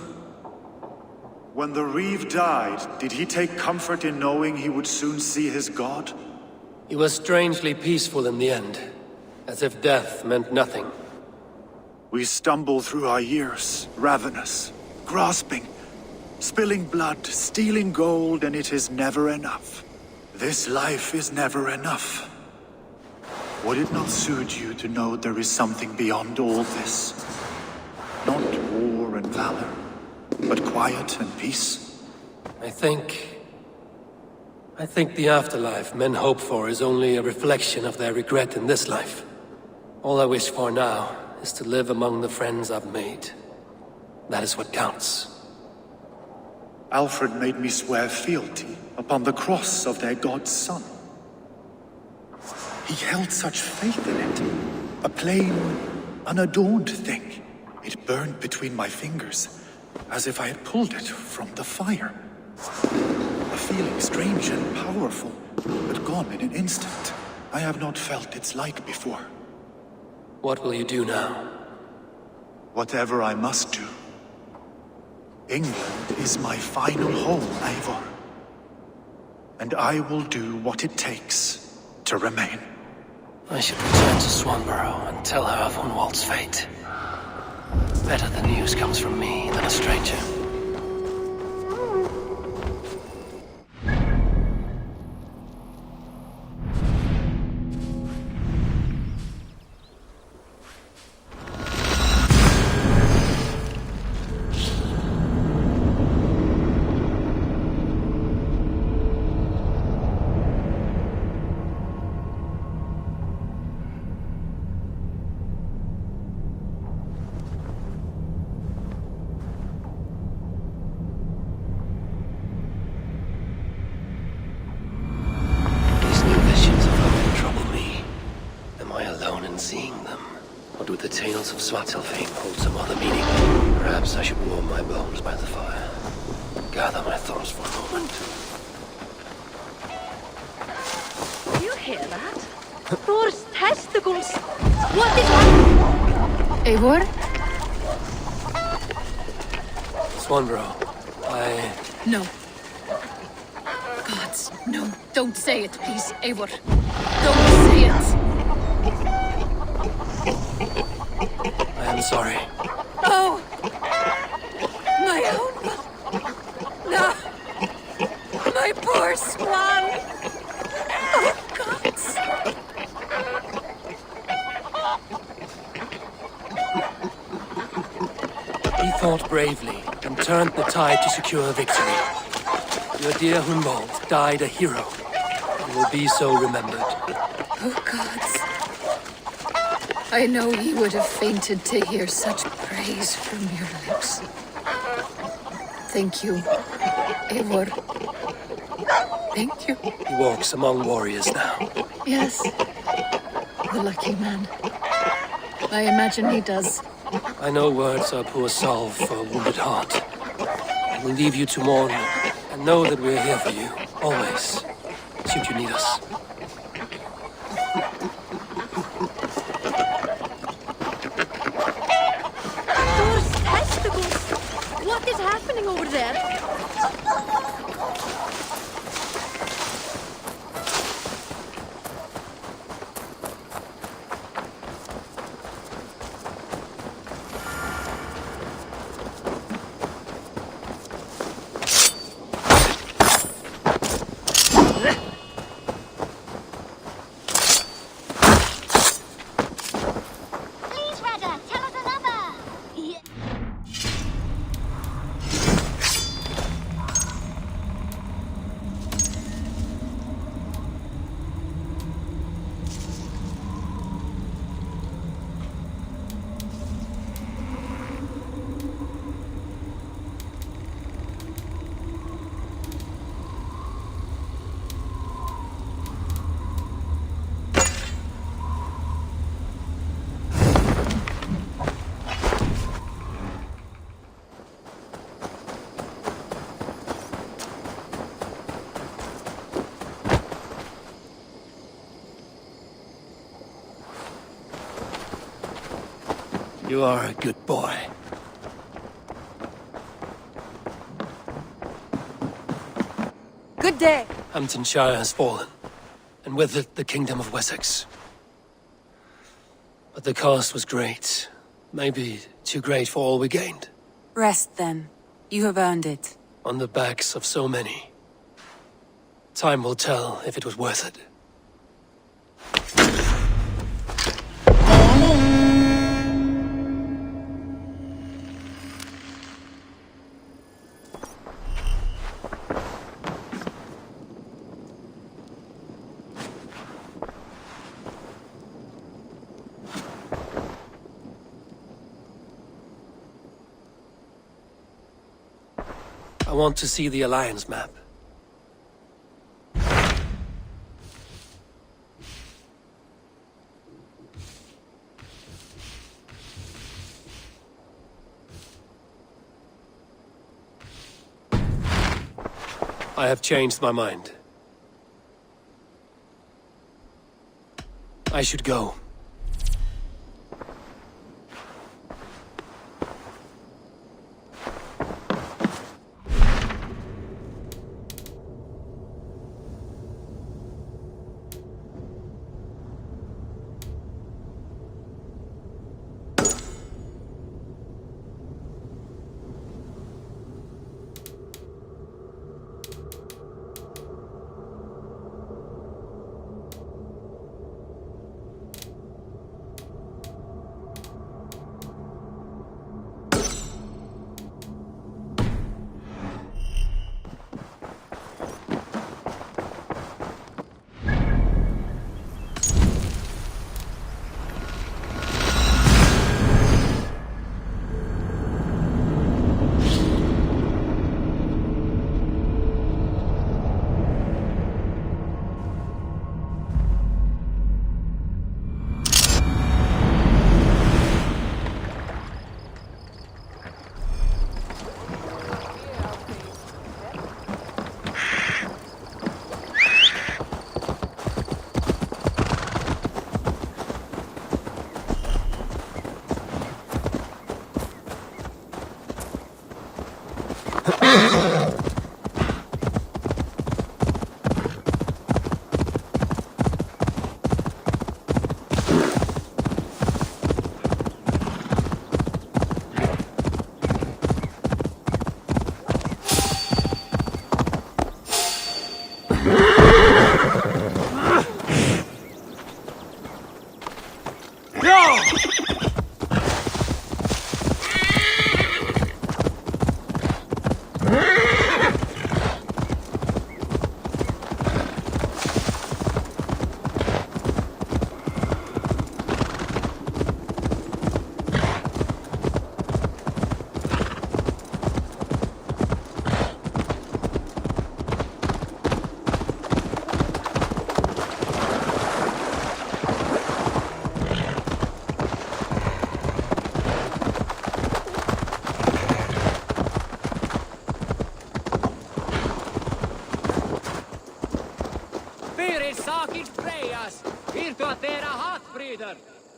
When the Reeve died, did he take comfort in knowing he would soon see his god? He was strangely peaceful in the end, as if death meant nothing. We stumble through our years, ravenous, grasping, spilling blood, stealing gold, and it is never enough. This life is never enough. Would it not suit you to know there is something beyond all this? Not war and valor, but quiet and peace? I think the afterlife men hope for is only a reflection of their regret in this life. All I wish for now is to live among the friends I've made. That is what counts. Alfred made me swear fealty upon the cross of their god's son. He held such faith in it. A plain, unadorned thing. It burned between my fingers, as if I had pulled it from the fire. A feeling strange and powerful, but gone in an instant. I have not felt its like before. What will you do now? Whatever I must do. England is my final home, Eivor. And I will do what it takes to remain. I should return to Swanborough and tell her of Hunwald's fate. Better the news comes from me than a stranger. Seeing them, or do the tales of Svartalfheim hold some other meaning? Perhaps I should warm my bones by the fire. Gather my thoughts for a moment. Do you hear that? Thor's testicles! What is happening? Eivor? Swanborough, No. Gods, no. Don't say it, please, Eivor. Don't say it! I am sorry. Oh! My own one! No! My poor swan! Oh, gods! He fought bravely and turned the tide to secure victory. Your dear Humboldt died a hero and will be so remembered. Oh, gods. I know he would have fainted to hear such praise from your lips. Thank you, Eivor. Thank you. He walks among warriors now. Yes, the lucky man. I imagine he does. I know words are poor salve for a wounded heart. I will leave you to mourn, and know that we're here for you, always, should you need us. Those testicles! What is happening over there? You are a good boy. Good day. Hamptonshire has fallen, and with it the Kingdom of Wessex. But the cost was great. Maybe too great for all we gained. Rest then. You have earned it. On the backs of so many. Time will tell if it was worth it. I want to see the Alliance map. I have changed my mind. I should go.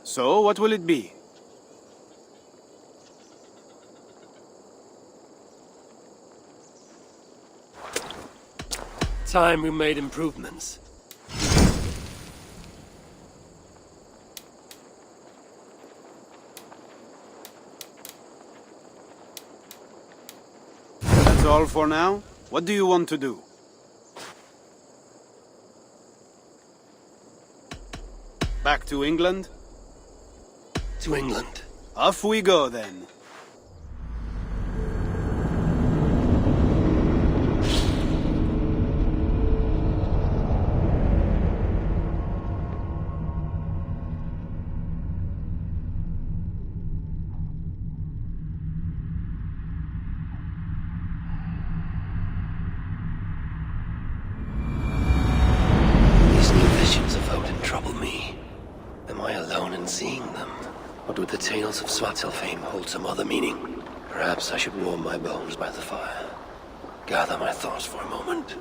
So, what will it be? Time we made improvements. That's all for now? What do you want to do? Back to England? To England. Off we go, then. These new visions of Odin trouble me. Am I alone in seeing them? Or do the tales of Svartalfheim hold some other meaning? Perhaps I should warm my bones by the fire. Gather my thoughts for a moment.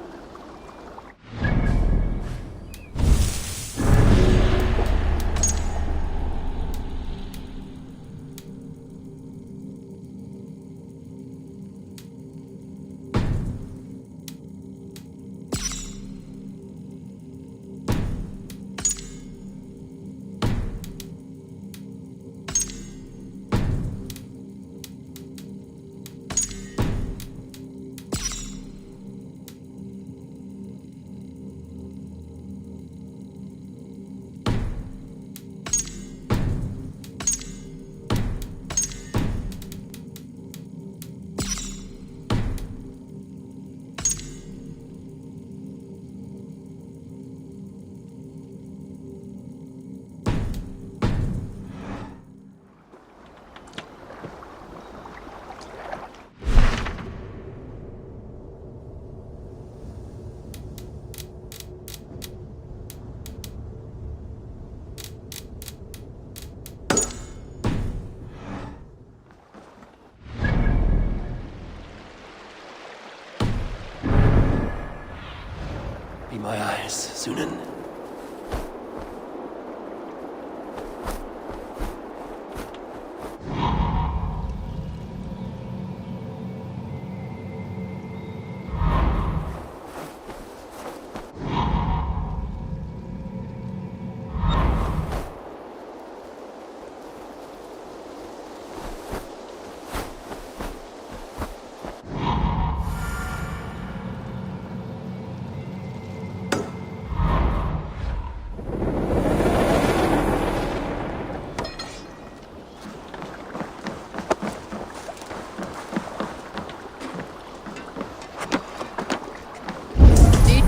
Be my eyes, Sunan.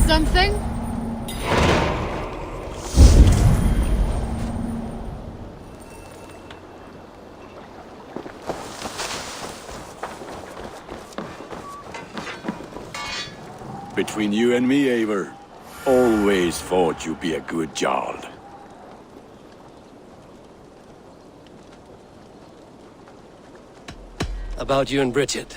Something? Between you and me, Eivor, always thought you'd be a good Jarl. About you and Bridget.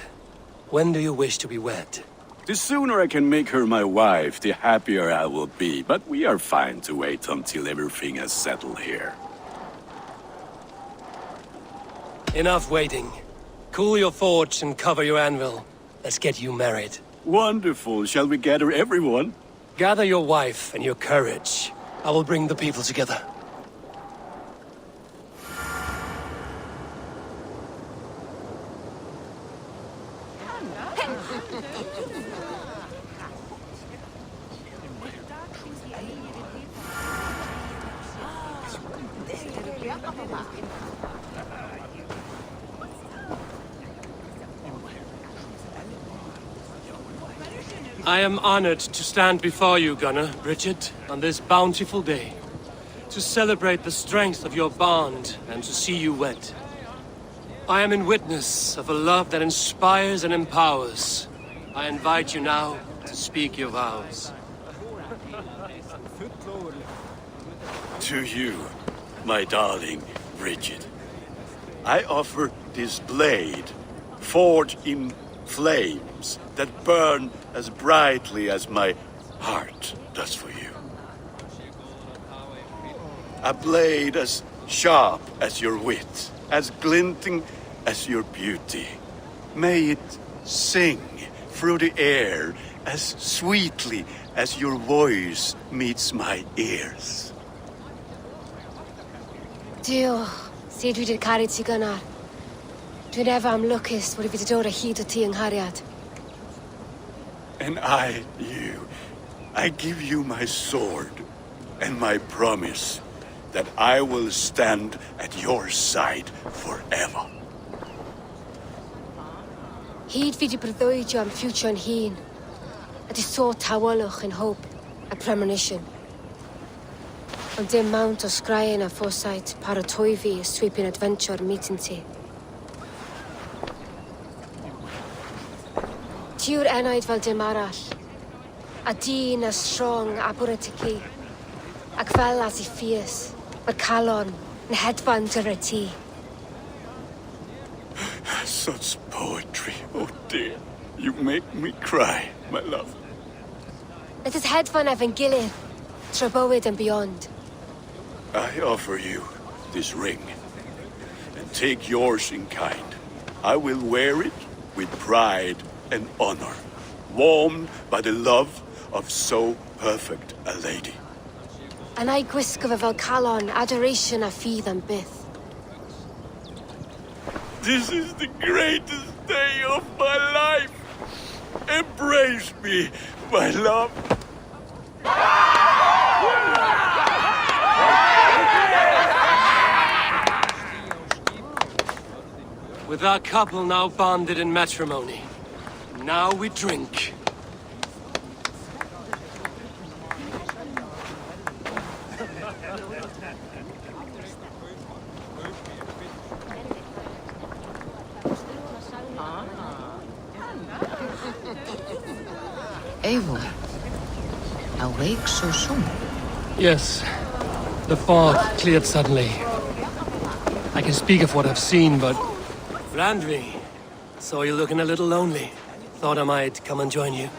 When do you wish to be wed? The sooner I can make her my wife, the happier I will be, but we are fine to wait until everything has settled here. Enough waiting. Cool your forge and cover your anvil. Let's get you married. Wonderful. Shall we gather everyone? Gather your wife and your courage. I will bring the people together. I am honored to stand before you, Gunnar, Richard, on this bountiful day, to celebrate the strength of your bond and to see you wed. I am in witness of a love that inspires and empowers. I invite you now to speak your vows. To you, my darling Richard, I offer this blade, forged in flames that burn as brightly as my heart does for you. A blade as sharp as your wit, as glinting as your beauty. May it sing through the air as sweetly as your voice meets my ears. Dio, syd dwi 'di'r caru ti gynnar. Dwi'n efo am lwcus bod I fi 'di dod o hyd o ti yng nghariad. And I, you, I give you my sword and my promise that I will stand at your side forever. Hyd fi 'di breuddwydio am ffiwtio yn hun, a di so tawalwch yn hope a premonition. Ond dim mount o sgraen a foresight paratoi fi a sweeping adventure meeting ti. Tiw'r enaid fel dim arall, a dyn as strong a bwratici, ac fel as I fierce, mae'r calon yn hedfan dyr y ti. Such poetry, oh dear. You make me cry, my love. Let us hedfan efo'n gilydd, tra bywyd and beyond. I offer you this ring, and take yours in kind. I will wear it with pride and honor, warmed by the love of so perfect a lady. And I gwisgo fe fel calon, adoration a ffydd am byth. This is the greatest day of my life. Embrace me, my love. With our couple now bonded in matrimony, now we drink. Eivor, awake so soon? Yes, the fog cleared suddenly. I can speak of what I've seen, but... Randvi, saw you looking a little lonely. Thought I might come and join you.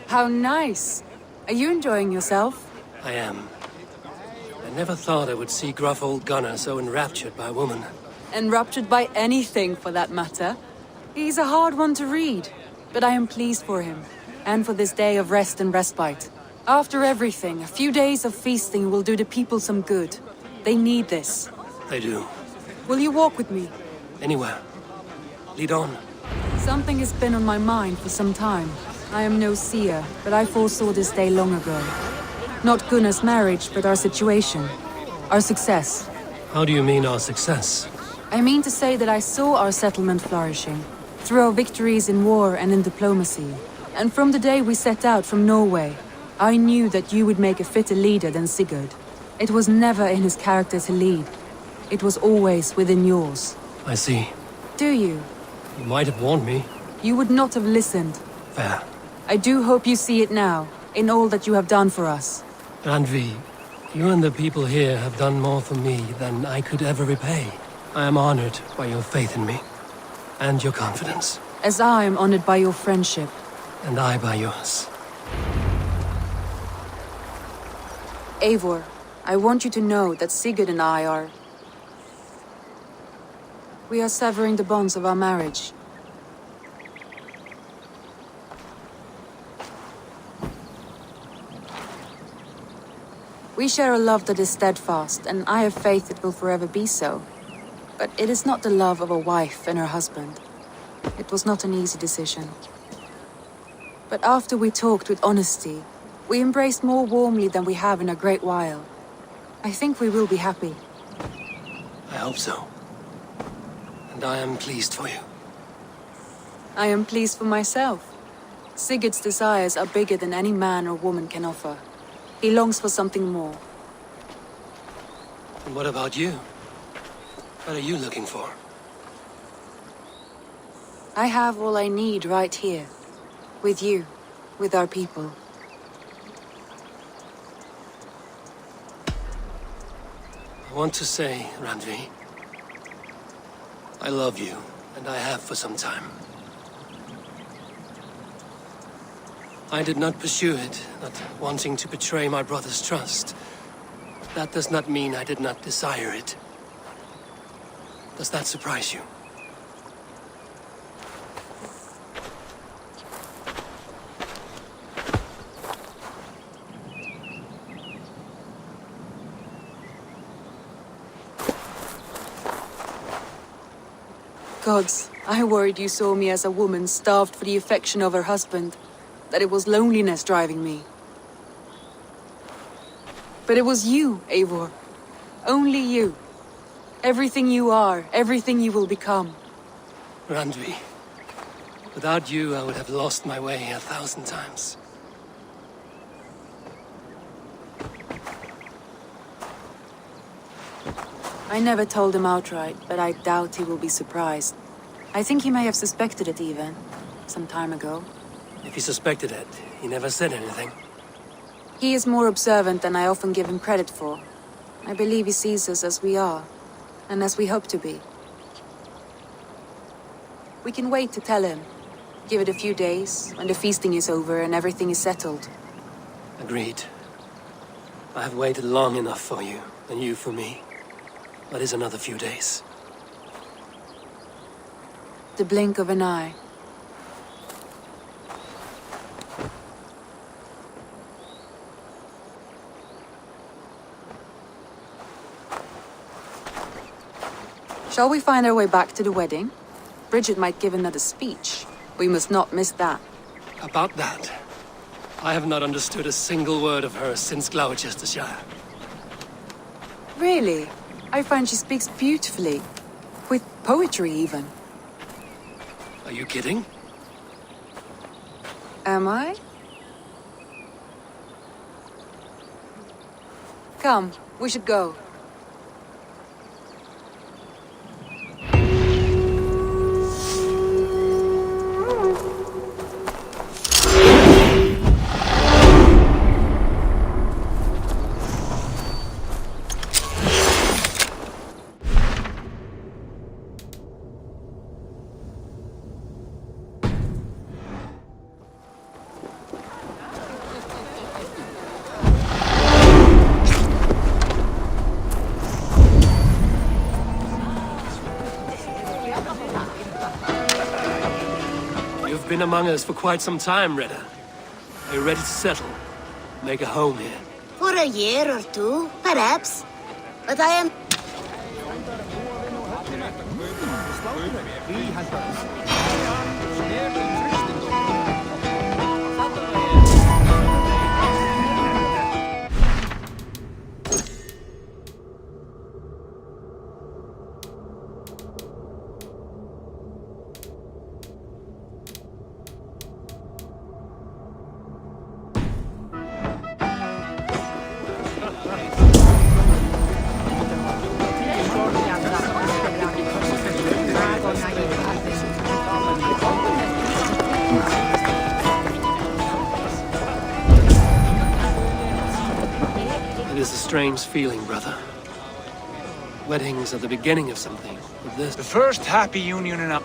How nice. Are you enjoying yourself? I am. I never thought I would see gruff old Gunnar so enraptured by a woman. Enraptured by anything, for that matter. He's a hard one to read, but I am pleased for him, and for this day of rest and respite. After everything, a few days of feasting will do the people some good. They need this. They do. Will you walk with me? Anywhere. Lead on. Something has been on my mind for some time. I am no seer, but I foresaw this day long ago. Not Gunnar's marriage, but our situation. Our success. How do you mean our success? I mean to say that I saw our settlement flourishing, through our victories in war and in diplomacy. And from the day we set out from Norway, I knew that you would make a fitter leader than Sigurd. It was never in his character to lead. It was always within yours. I see. Do you? You might have warned me. You would not have listened. Fair. I do hope you see it now, in all that you have done for us. Randvi, you and the people here have done more for me than I could ever repay. I am honored by your faith in me, and your confidence. As I am honored by your friendship. And I by yours. Eivor, I want you to know that Sigurd and I are... We are severing the bonds of our marriage. We share a love that is steadfast, and I have faith it will forever be so. But it is not the love of a wife and her husband. It was not an easy decision. But after we talked with honesty, we embraced more warmly than we have in a great while. I think we will be happy. I hope so. And I am pleased for you. I am pleased for myself. Sigurd's desires are bigger than any man or woman can offer. He longs for something more. And what about you? What are you looking for? I have all I need right here. With you. With our people. I want to say, Randvi, I love you, and I have for some time. I did not pursue it, not wanting to betray my brother's trust. That does not mean I did not desire it. Does that surprise you? Gods, I worried you saw me as a woman starved for the affection of her husband. That it was loneliness driving me. But it was you, Eivor. Only you. Everything you are, everything you will become. Randvi, without you I would have lost my way 1,000 times. I never told him outright, but I doubt he will be surprised. I think he may have suspected it even, some time ago. If he suspected it, he never said anything. He is more observant than I often give him credit for. I believe he sees us as we are, and as we hope to be. We can wait to tell him. Give it a few days, when the feasting is over and everything is settled. Agreed. I have waited long enough for you, and you for me. What is another few days? The blink of an eye. Shall we find our way back to the wedding? Bridget might give another speech. We must not miss that. About that, I have not understood a single word of her since Gloucestershire. Really? I find she speaks beautifully. With poetry, even. Are you kidding? Am I? Come, we should go. Been among us for quite some time, Reda. Are you ready to settle? Make a home here? For a year or two, perhaps. But I am... It is a strange feeling, brother. Weddings are the beginning of something, but this... The first happy union in a...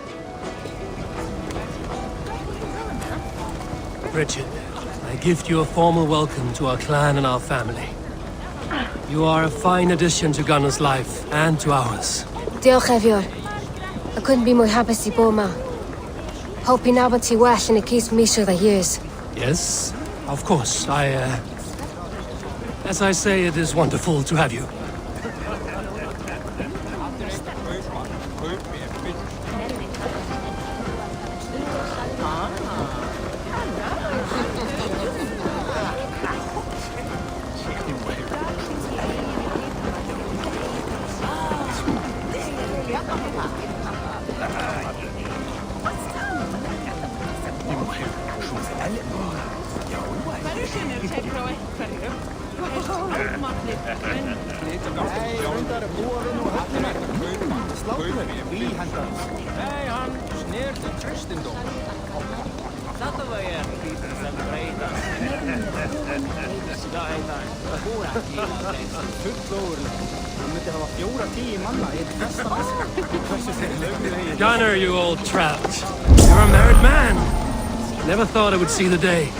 Bridget, I gift you a formal welcome to our clan and our family. You are a fine addition to Gunnar's life and to ours. Diolch, Eivor. I couldn't be more happy to Boma. Hope you now want to wash in a case for me through the years. Yes, of course. As I say, it is wonderful to have you. Gunnar, you old trout. You're a married man. Never thought I would see the day.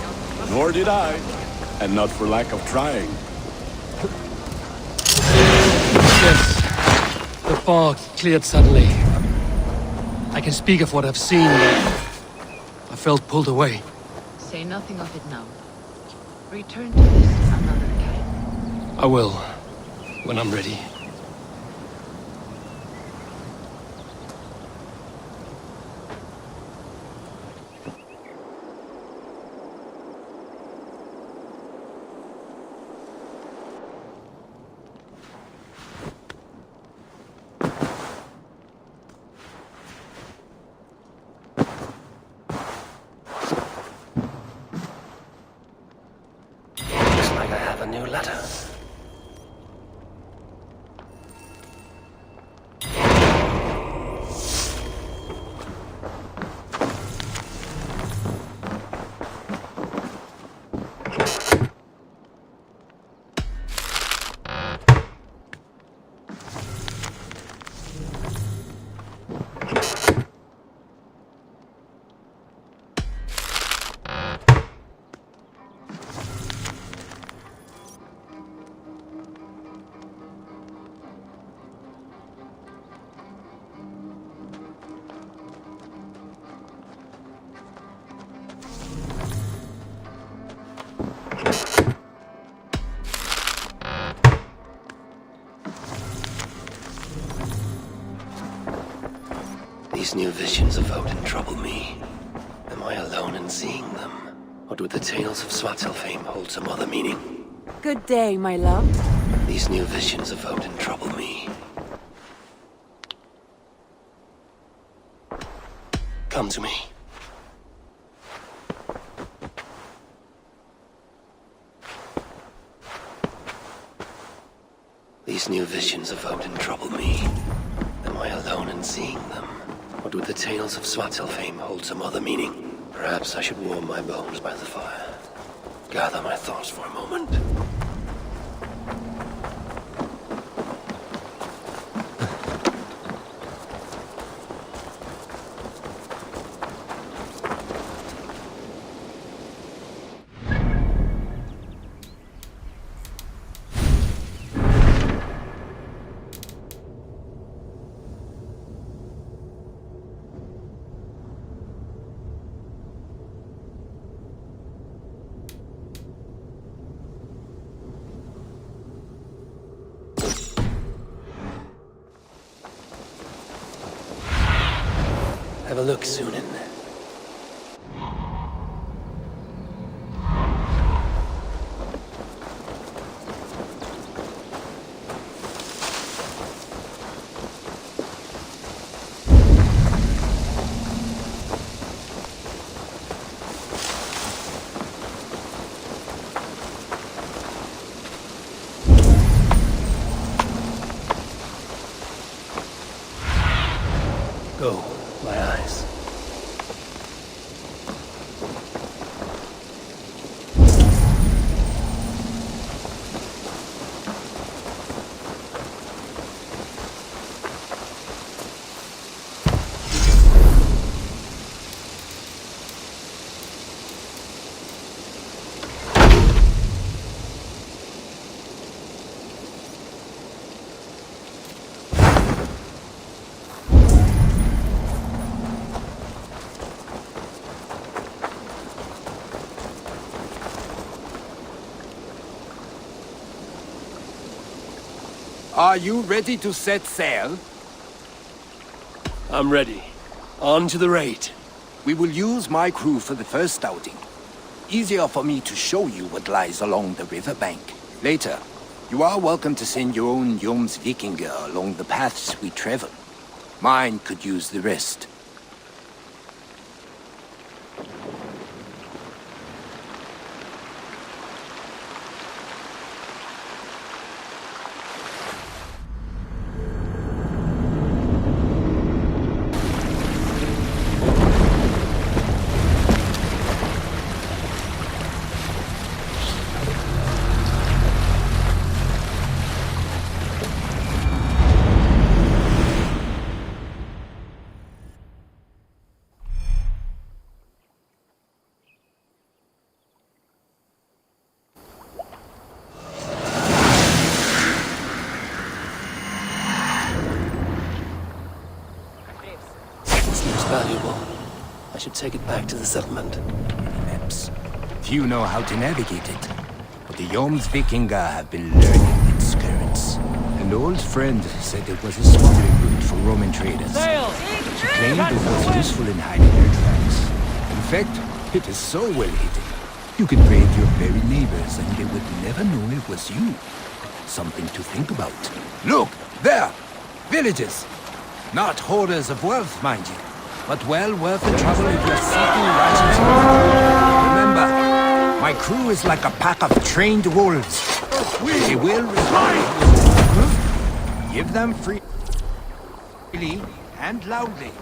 Nor did I. And not for lack of trying. Yes. The fog cleared suddenly. I can speak of what I've seen, but I felt pulled away. Say nothing of it now. Return to this another time. I will, when I'm ready. New letter. These new visions of Odin trouble me. Am I alone in seeing them? Or do the tales of Svartalfheim hold some other meaning? Good day, my love. These new visions of Odin trouble me. Come to me. These new visions of Odin trouble me. Am I alone in seeing them? Or do the tales of Svartalfheim hold some other meaning? Perhaps I should warm my bones by the fire. Gather my thoughts for a moment. Have a look, Sunan. Go, my eyes. Are you ready to set sail? I'm ready. On to the raid. We will use my crew for the first outing. Easier for me to show you what lies along the riverbank. Later, you are welcome to send your own Vikinger along the paths we travel. Mine could use the rest. Valuable. I should take it back to the settlement. Maps. Few know how to navigate it, but the Vikinger have been learning its currents. An old friend said it was a smuggling route for Roman traders. She claimed it was useful in hiding their tracks. In fact, it is so well hidden, you could raid your very neighbors and they would never know it was you. Something to think about. Look, there! Villages! Not hoarders of wealth, mind you. But well worth the trouble if you're seeking righteous. Remember, my crew is like a pack of trained wolves. They will respond. Give them freely and loudly.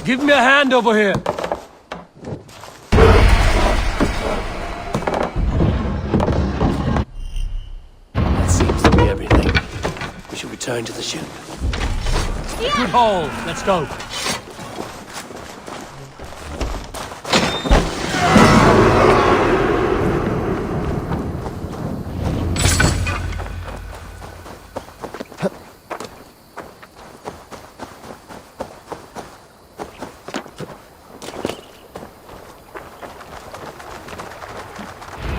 Give me a hand over here! That seems to be everything. We should return to the ship. Good haul! Let's go!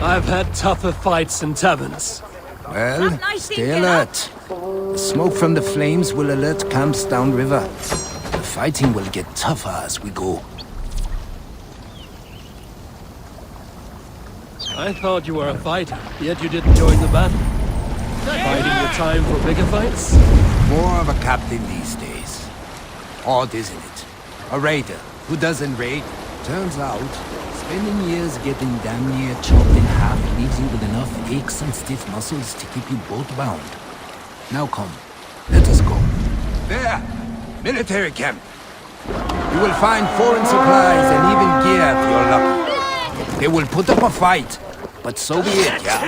I've had tougher fights in taverns. Well, stay alert. The smoke from the flames will alert camps downriver. The fighting will get tougher as we go. I thought you were a fighter, yet you didn't join the battle. Biding your time for bigger fights? More of a captain these days. Odd, isn't it? A raider who doesn't raid. Turns out, spending years getting damn near chopped in half leaves you with enough aches and stiff muscles to keep you boat bound. Now come, let us go. There! Military camp! You will find foreign supplies and even gear if you're lucky. They will put up a fight, but so be it, yeah?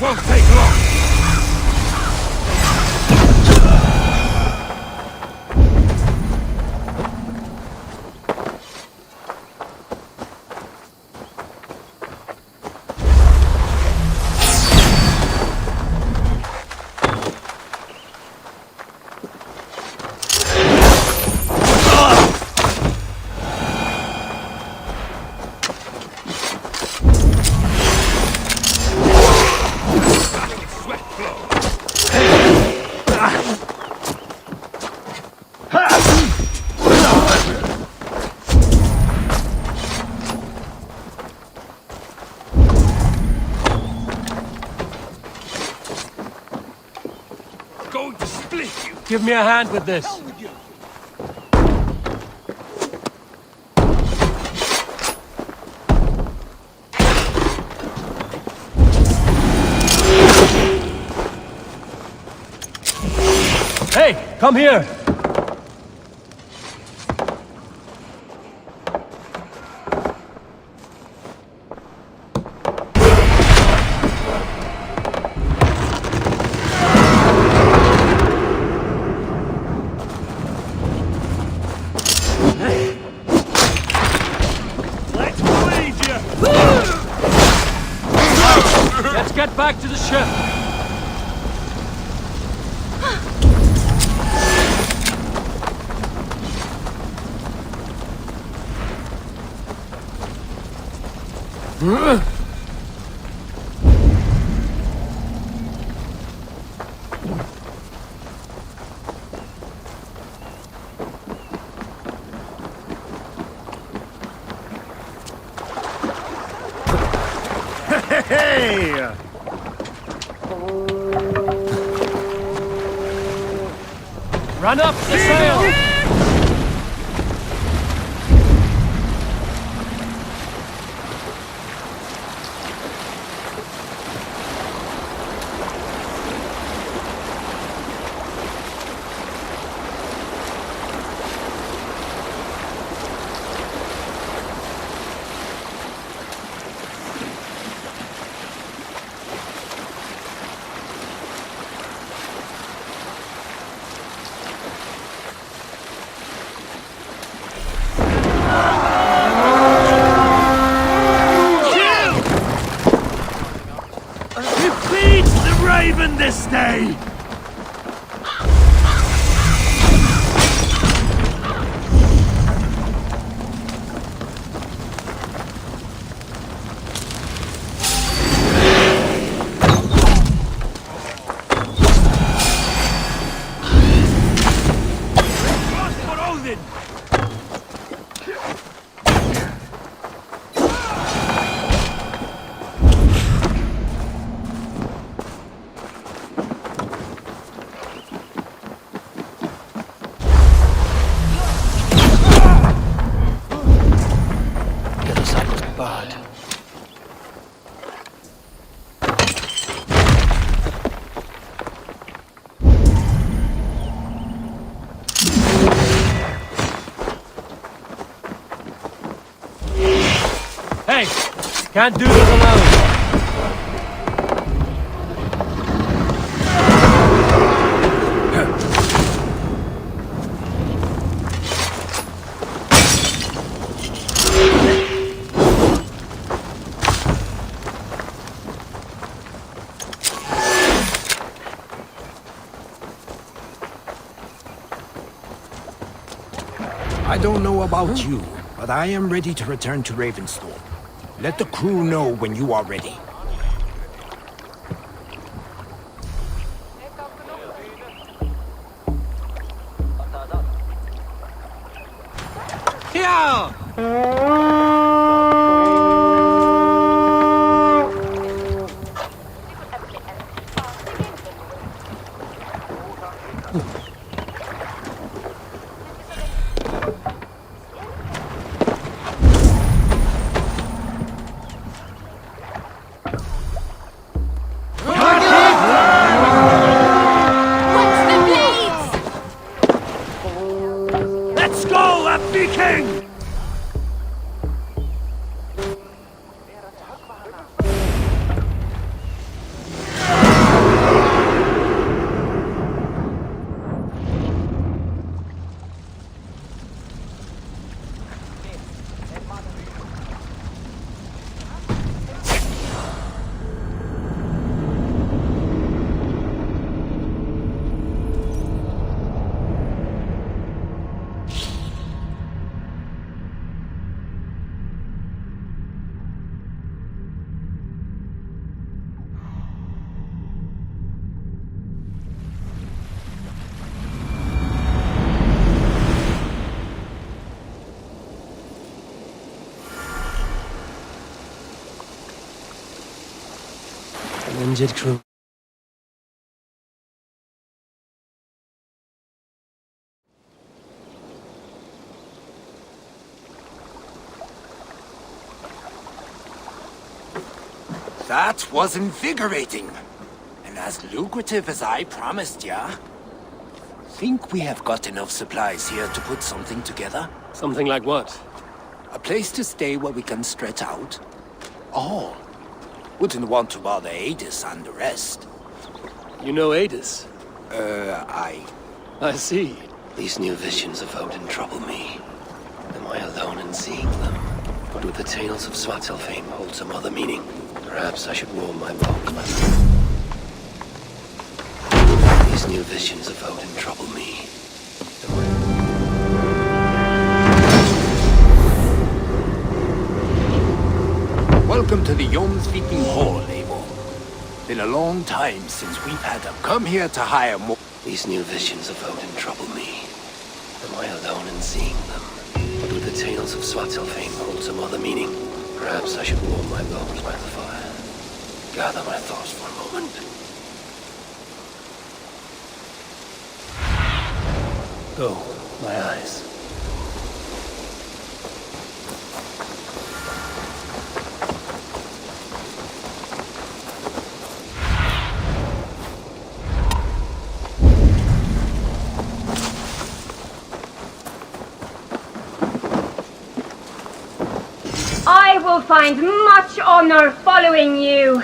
Won't take long! Give me a hand with this. Hey, come here! get back to the ship! Hey! Run up the sail! Raven this day! Hey! Can't do this alone! I don't know about you, but I am ready to return to Ravensthorpe. Let the crew know when you are ready. Let's go, a Viking! An injured crew. That was invigorating. And as lucrative as I promised ya. Think we have got enough supplies here to put something together? Something like what? A place to stay where we can stretch out? All. Wouldn't want to bother Adis and the rest. You know Adis? I see. These new visions of Odin trouble me. Am I alone in seeing them? But would the tales of Svartalfheim hold some other meaning? Perhaps I should warm my bow. These new visions of Odin trouble me. Welcome to the Viking Hall, Eivor. Been a long time since we've had to come here to hire more. These new visions of Odin trouble me. Am I alone in seeing them? Or do the tales of Svartalfheim hold some other meaning? Perhaps I should warm my bones by the fire. Gather my thoughts for a moment. Go, my eyes. I will find much honor following you.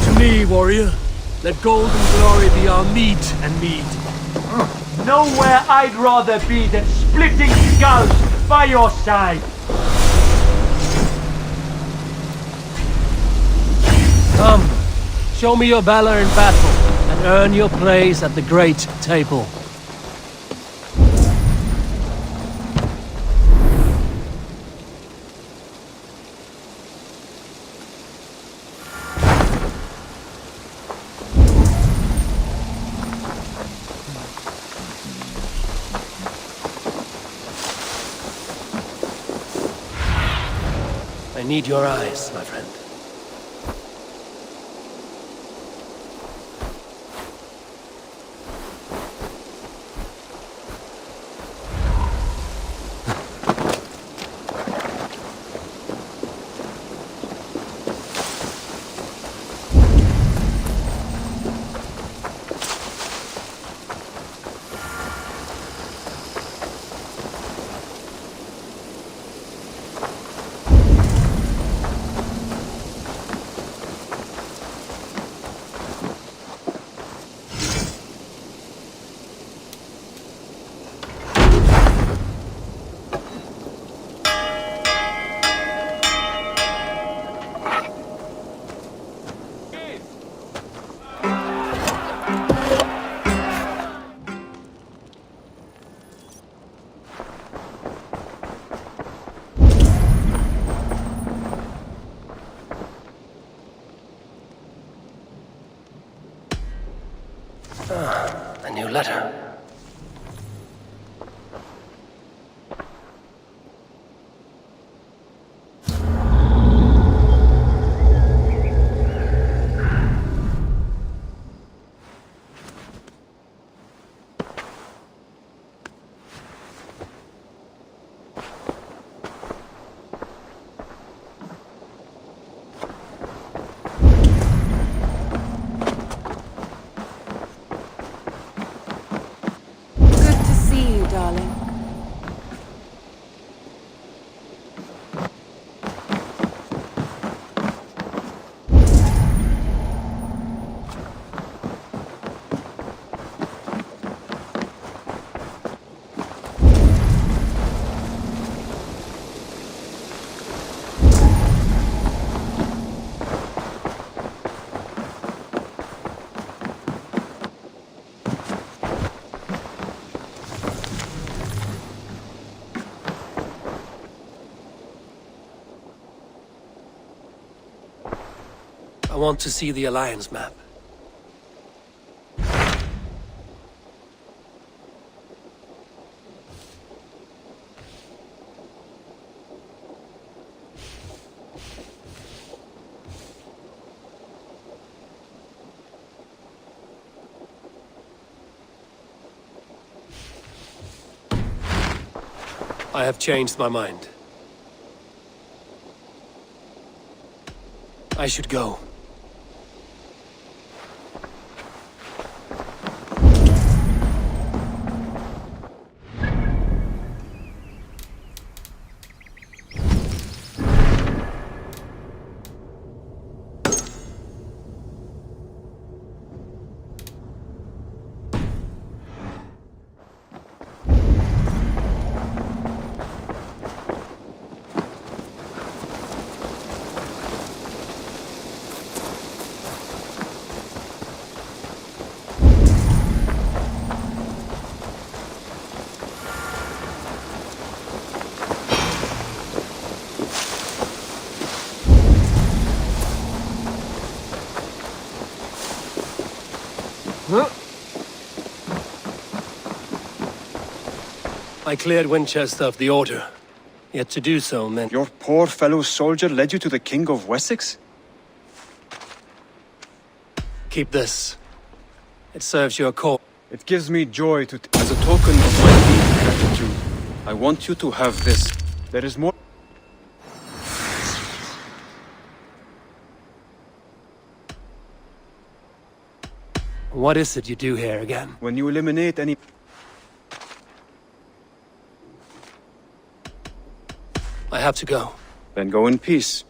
To me, warrior, let gold and glory be our meat and mead. Nowhere I'd rather be than splitting skulls by your side. Come, show me your valor in battle, and earn your place at the great table. I need your eyes, my friend. A new letter. Darling. I want to see the Alliance map. I have changed my mind. I should go. I cleared Winchester of the Order. Yet to do so meant... Your poor fellow soldier led you to the King of Wessex? Keep this. It serves your cause. It gives me joy to... As a token of my deep gratitude, I want you to have this. There is more... What is it you do here again? When you eliminate any... I have to go. Then go in peace.